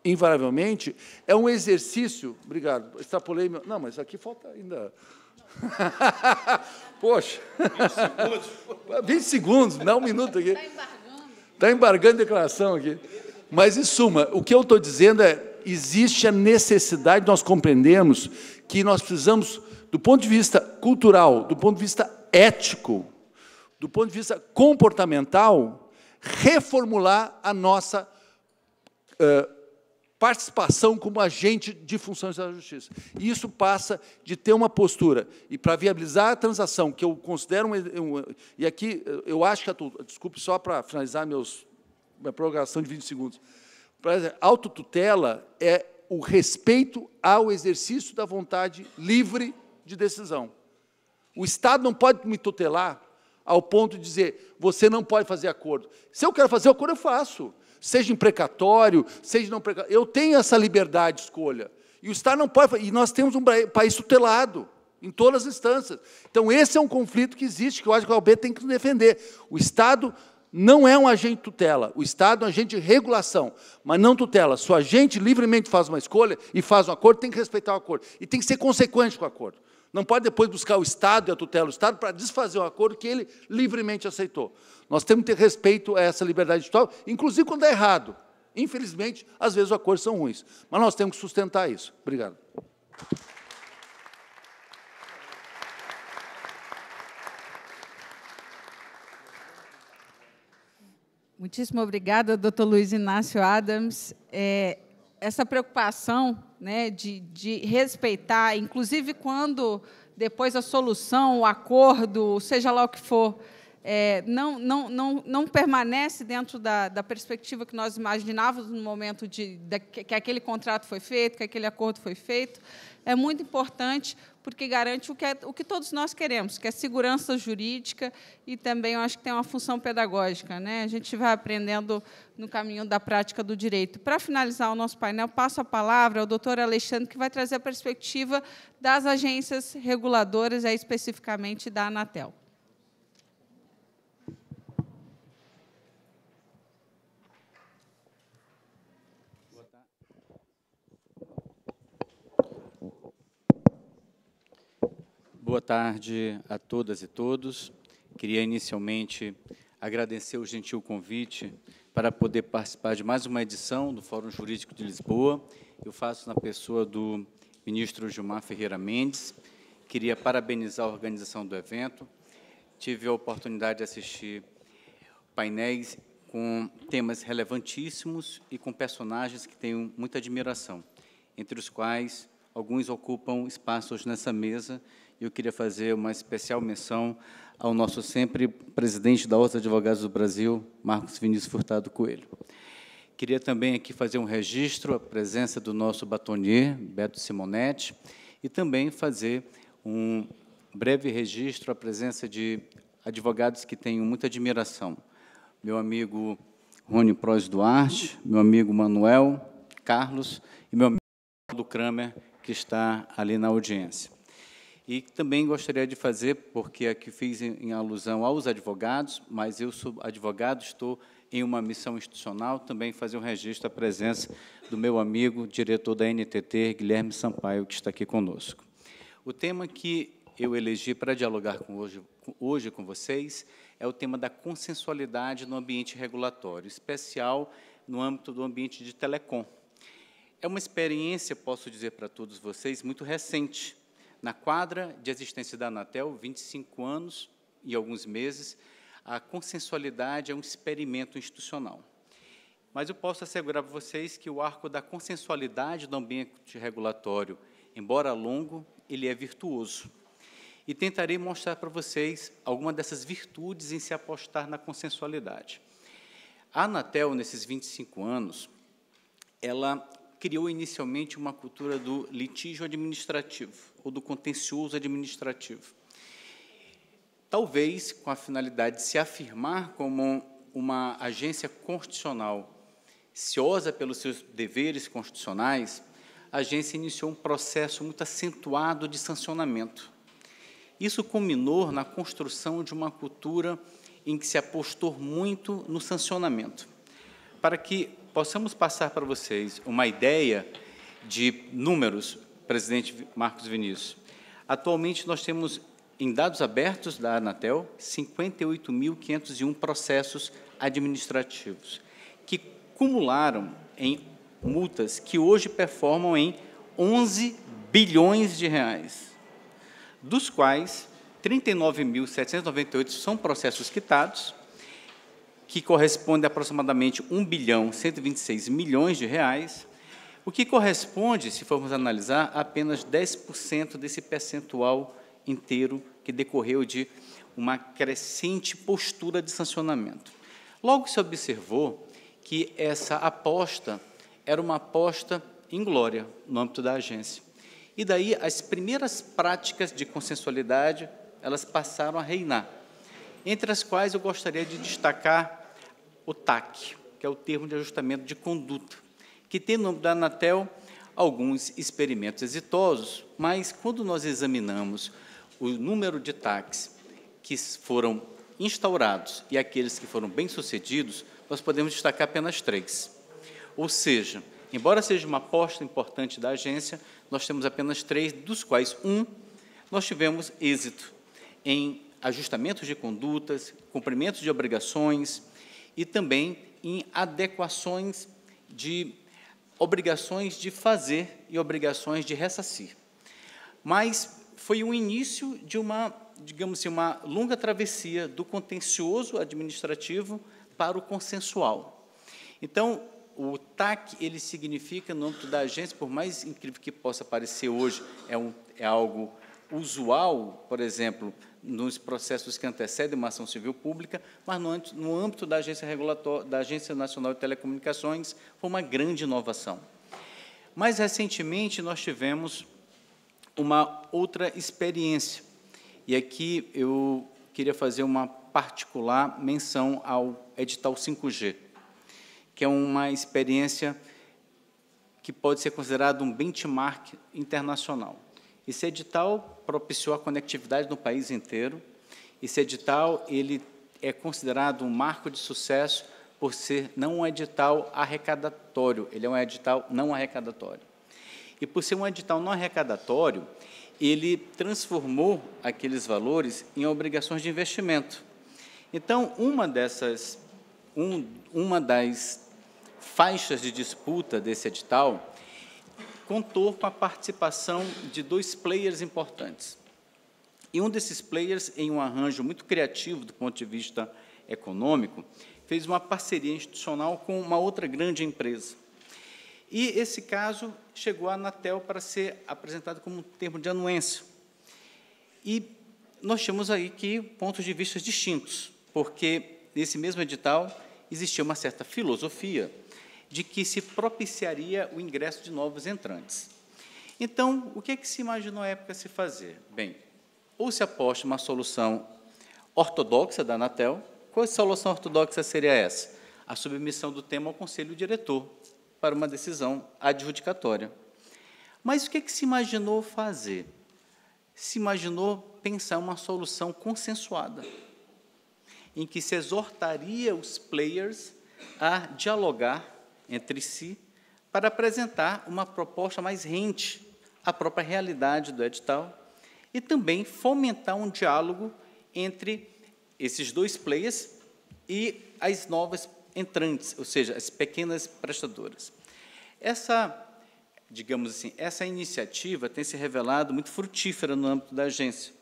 S8: invariavelmente, é um exercício... Obrigado, extrapolei... Não, mas aqui falta ainda... Poxa! 20 segundos, não, 1 minuto aqui. Está embargando a declaração aqui. Mas, em suma, o que eu estou dizendo é, existe a necessidade, nós compreendemos que nós precisamos, do ponto de vista cultural, do ponto de vista ético, do ponto de vista comportamental, reformular a nossa participação como agente de funções da justiça. E isso passa de ter uma postura, e para viabilizar a transação, que eu considero, e aqui eu acho que, desculpe, só para finalizar minha prorrogação de 20 segundos, autotutela é o respeito ao exercício da vontade livre de decisão. O Estado não pode me tutelar ao ponto de dizer, você não pode fazer acordo. Se eu quero fazer acordo, eu faço. Seja em precatório, seja não precatório. Eu tenho essa liberdade de escolha. E o Estado não pode... E nós temos um país tutelado, em todas as instâncias. Então, esse é um conflito que existe, que eu acho que a OAB tem que defender. O Estado não é um agente de tutela. O Estado é um agente de regulação, mas não tutela. Se o agente livremente faz uma escolha e faz um acordo, tem que respeitar o acordo. E tem que ser consequente com o acordo. Não pode depois buscar o Estado e a tutela do Estado para desfazer um acordo que ele livremente aceitou. Nós temos que ter respeito a essa liberdade individual, inclusive quando é errado. Infelizmente, às vezes os acordos são ruins, mas nós temos que sustentar isso. Obrigado.
S1: Muitíssimo obrigada, doutor Luiz Inácio Adams. Essa preocupação, né, de respeitar, inclusive quando depois a solução, o acordo, seja lá o que for, não permanece dentro da perspectiva que nós imaginávamos no momento que aquele contrato foi feito, que aquele acordo foi feito, é muito importante, porque garante o que todos nós queremos, que é segurança jurídica e também, eu acho que tem uma função pedagógica, né? A gente vai aprendendo no caminho da prática do direito. Para finalizar o nosso painel, passo a palavra ao doutor Alexandre, que vai trazer a perspectiva das agências reguladoras, especificamente da Anatel.
S9: Boa tarde a todas e todos. Queria, inicialmente, agradecer o gentil convite para poder participar de mais uma edição do Fórum Jurídico de Lisboa. Eu faço na pessoa do ministro Gilmar Ferreira Mendes. Queria parabenizar a organização do evento. Tive a oportunidade de assistir painéis com temas relevantíssimos e com personagens que tenho muita admiração, entre os quais alguns ocupam espaços nessa mesa. Eu queria fazer uma especial menção ao nosso sempre presidente da Ordem dos Advogados do Brasil, Marcos Vinícius Furtado Coelho. Queria também aqui fazer um registro, a presença do nosso batonier, Beto Simonetti, e também fazer um breve registro, a presença de advogados que tenho muita admiração. Meu amigo Rony Proz Duarte, meu amigo Manuel Carlos e meu amigo do Kramer, que está ali na audiência. E também gostaria de fazer, porque aqui fiz em alusão aos advogados, mas eu sou advogado, estou em uma missão institucional, também fazer um registro da presença do meu amigo, diretor da NTT, Guilherme Sampaio, que está aqui conosco. O tema que eu elegi para dialogar hoje com vocês é o tema da consensualidade no ambiente regulatório, especial no âmbito do ambiente de telecom. É uma experiência, posso dizer para todos vocês, muito recente. Na quadra de existência da Anatel, 25 anos e alguns meses, a consensualidade é um experimento institucional. Mas eu posso assegurar para vocês que o arco da consensualidade do ambiente regulatório, embora longo, ele é virtuoso. E tentarei mostrar para vocês algumas dessas virtudes em se apostar na consensualidade. A Anatel, nesses 25 anos, ela criou inicialmente uma cultura do litígio administrativo, ou do contencioso administrativo. Talvez com a finalidade de se afirmar como uma agência constitucional ciosa pelos seus deveres constitucionais, a agência iniciou um processo muito acentuado de sancionamento. Isso culminou na construção de uma cultura em que se apostou muito no sancionamento. Para que possamos passar para vocês uma ideia de números, presidente Marcos Vinícius, atualmente nós temos, em dados abertos da Anatel, 58.501 processos administrativos, que cumularam em multas que hoje performam em 11 bilhões de reais, dos quais 39.798 são processos quitados, que corresponde a aproximadamente 1.126 bilhões de reais, o que corresponde, se formos analisar, a apenas 10% desse percentual inteiro que decorreu de uma crescente postura de sancionamento. Logo se observou que essa aposta era uma aposta inglória no âmbito da agência. E daí as primeiras práticas de consensualidade, elas passaram a reinar, entre as quais eu gostaria de destacar o TAC, que é o termo de ajustamento de conduta, que tem no âmbito da Anatel alguns experimentos exitosos, mas quando nós examinamos o número de TACs que foram instaurados e aqueles que foram bem-sucedidos, nós podemos destacar apenas 3. Ou seja, embora seja uma aposta importante da agência, nós temos apenas 3, dos quais nós tivemos êxito em ajustamentos de condutas, cumprimentos de obrigações e também em adequações de obrigações de fazer e obrigações de ressarcir. Mas foi o início de uma, digamos assim, uma longa travessia do contencioso administrativo para o consensual. Então, o TAC, ele significa, no âmbito da agência, por mais incrível que possa parecer hoje, é algo usual, por exemplo, nos processos que antecedem uma ação civil pública, mas no âmbito da agência regulatória, da Agência Nacional de Telecomunicações, foi uma grande inovação. Mais recentemente, nós tivemos uma outra experiência, e aqui eu queria fazer uma particular menção ao edital 5G, que é uma experiência que pode ser considerado um benchmark internacional. Esse edital propiciou a conectividade no país inteiro. Esse edital ele é considerado um marco de sucesso por ser não um edital arrecadatório, ele é um edital não arrecadatório. E por ser um edital não arrecadatório, ele transformou aqueles valores em obrigações de investimento. Então, uma das faixas de disputa desse edital contou com a participação de 2 players importantes. E um desses players, em um arranjo muito criativo do ponto de vista econômico, fez uma parceria institucional com uma outra grande empresa. E esse caso chegou à Anatel para ser apresentado como um termo de anuência. E nós tínhamos aí que pontos de vista distintos, porque nesse mesmo edital existia uma certa filosofia de que se propiciaria o ingresso de novos entrantes. Então, o que se imaginou à época se fazer? Bem, ou se aposta uma solução ortodoxa da Anatel. Qual solução ortodoxa seria essa? A submissão do tema ao Conselho Diretor para uma decisão adjudicatória. Mas o que se imaginou fazer? Se imaginou pensar uma solução consensuada, em que se exortaria os players a dialogar entre si para apresentar uma proposta mais rente à própria realidade do edital e também fomentar um diálogo entre esses dois players e as novas entrantes, ou seja, as pequenas prestadoras. Digamos assim, essa iniciativa tem se revelado muito frutífera no âmbito da agência,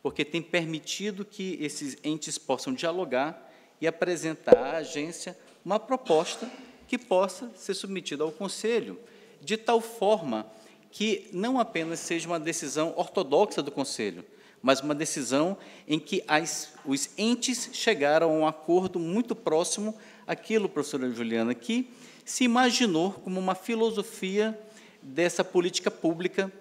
S9: porque tem permitido que esses entes possam dialogar e apresentar à agência uma proposta que possa ser submetida ao Conselho, de tal forma que não apenas seja uma decisão ortodoxa do Conselho, mas uma decisão em que os entes chegaram a um acordo muito próximo àquilo, professora Juliana, que se imaginou como uma filosofia dessa política pública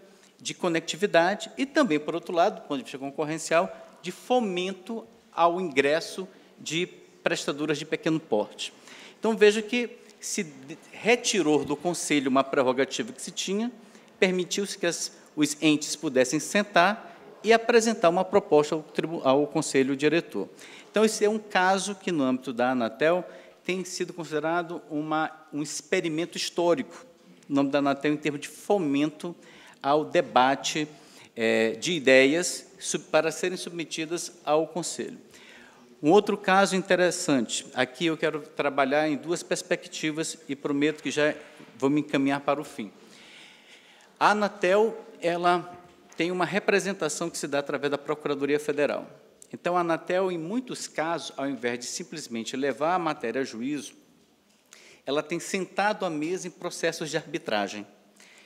S9: de conectividade e também, por outro lado, do ponto de vista concorrencial, de fomento ao ingresso de prestadoras de pequeno porte. Então, veja que se retirou do Conselho uma prerrogativa que se tinha, permitiu-se que os entes pudessem sentar e apresentar uma proposta ao Conselho Diretor. Então, esse é um caso que, no âmbito da Anatel, tem sido considerado um experimento histórico, no âmbito da Anatel, em termos de fomento ao debate de ideias para serem submetidas ao Conselho. Um outro caso interessante, aqui eu quero trabalhar em duas perspectivas e prometo que já vou me encaminhar para o fim. A Anatel, ela tem uma representação que se dá através da Procuradoria Federal. Então, a Anatel, em muitos casos, ao invés de simplesmente levar a matéria a juízo, ela tem sentado à mesa em processos de arbitragem,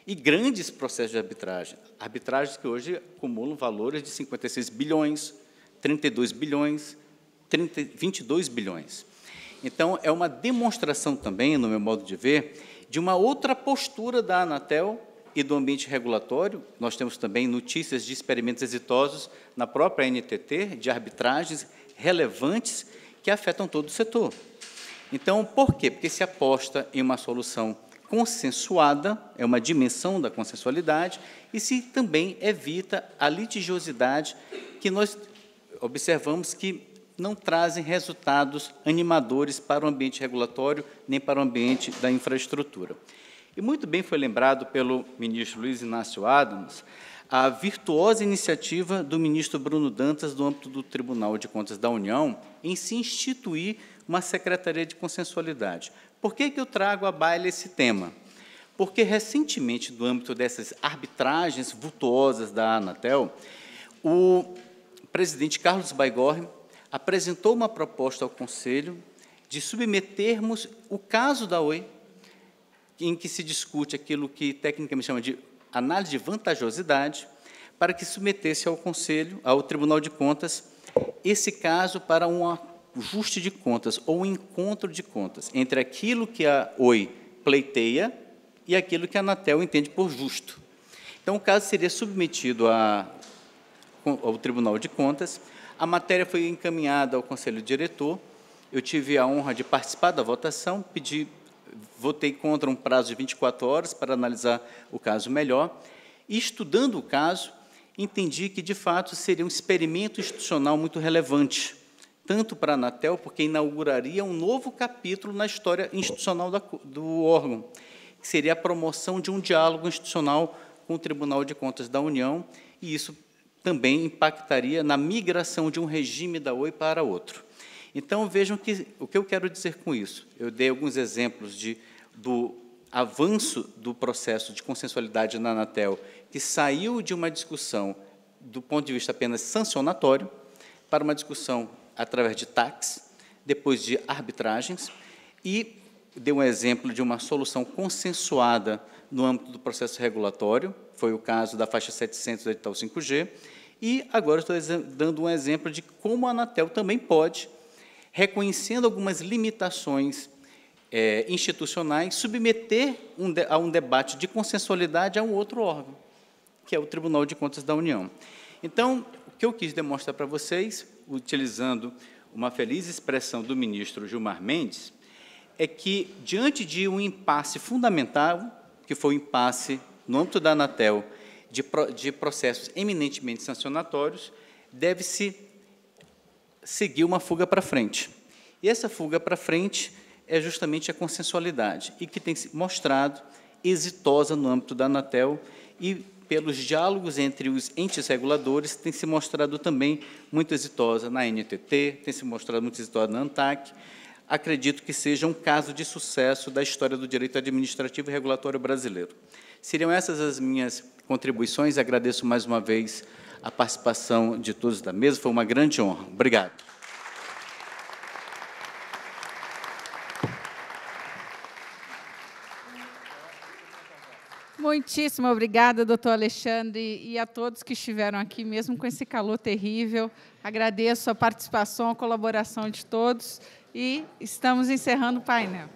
S9: e grandes processos de arbitragem, arbitragens que hoje acumulam valores de 56 bilhões, 32 bilhões, 22 bilhões. Então, é uma demonstração também, no meu modo de ver, de uma outra postura da Anatel e do ambiente regulatório. Nós temos também notícias de experimentos exitosos na própria NTT, de arbitragens relevantes que afetam todo o setor. Então, por quê? Porque se aposta em uma solução consensuada, é uma dimensão da consensualidade, e se também evita a litigiosidade que nós observamos que não trazem resultados animadores para o ambiente regulatório, nem para o ambiente da infraestrutura. E muito bem foi lembrado pelo ministro Luiz Inácio Adams a virtuosa iniciativa do ministro Bruno Dantas, no âmbito do Tribunal de Contas da União, em se instituir uma Secretaria de Consensualidade. Por que eu trago à baila esse tema? Porque, recentemente, no âmbito dessas arbitragens vultuosas da Anatel, o presidente Carlos Baigorre apresentou uma proposta ao Conselho de submetermos o caso da Oi, em que se discute aquilo que tecnicamente chama de análise de vantajosidade, para que submetesse ao Conselho, ao Tribunal de Contas, esse caso para um ajuste de contas, ou um encontro de contas, entre aquilo que a Oi pleiteia e aquilo que a Anatel entende por justo. Então, o caso seria submetido ao Tribunal de Contas, a matéria foi encaminhada ao Conselho Diretor, eu tive a honra de participar da votação, votei contra um prazo de 24 horas para analisar o caso melhor, e, estudando o caso, entendi que, de fato, seria um experimento institucional muito relevante, tanto para a Anatel, porque inauguraria um novo capítulo na história institucional do órgão, que seria a promoção de um diálogo institucional com o Tribunal de Contas da União, e isso também impactaria na migração de um regime da Oi para outro. Então, vejam o que eu quero dizer com isso. Eu dei alguns exemplos do avanço do processo de consensualidade na Anatel, que saiu de uma discussão do ponto de vista apenas sancionatório para uma discussão através de TACs, depois de arbitragens, e dei um exemplo de uma solução consensuada no âmbito do processo regulatório, foi o caso da faixa 700 do edital 5G, e agora estou dando um exemplo de como a Anatel também pode, reconhecendo algumas limitações institucionais, submeter a um debate de consensualidade a um outro órgão, que é o Tribunal de Contas da União. Então, o que eu quis demonstrar para vocês, utilizando uma feliz expressão do ministro Gilmar Mendes, é que, diante de um impasse fundamental, que foi o impasse, no âmbito da Anatel, de processos eminentemente sancionatórios, deve-se seguir uma fuga para frente. E essa fuga para frente é justamente a consensualidade, e que tem se mostrado exitosa no âmbito da Anatel, e, pelos diálogos entre os entes reguladores, tem se mostrado também muito exitosa na NTT, tem se mostrado muito exitosa na ANTAC. Acredito que seja um caso de sucesso da história do direito administrativo e regulatório brasileiro. Seriam essas as minhas contribuições. Agradeço mais uma vez a participação de todos da mesa. Foi uma grande honra. Obrigado.
S1: Muitíssimo obrigada, doutor Alexandre, e a todos que estiveram aqui, mesmo com esse calor terrível. Agradeço a participação, a colaboração de todos, e estamos encerrando o painel.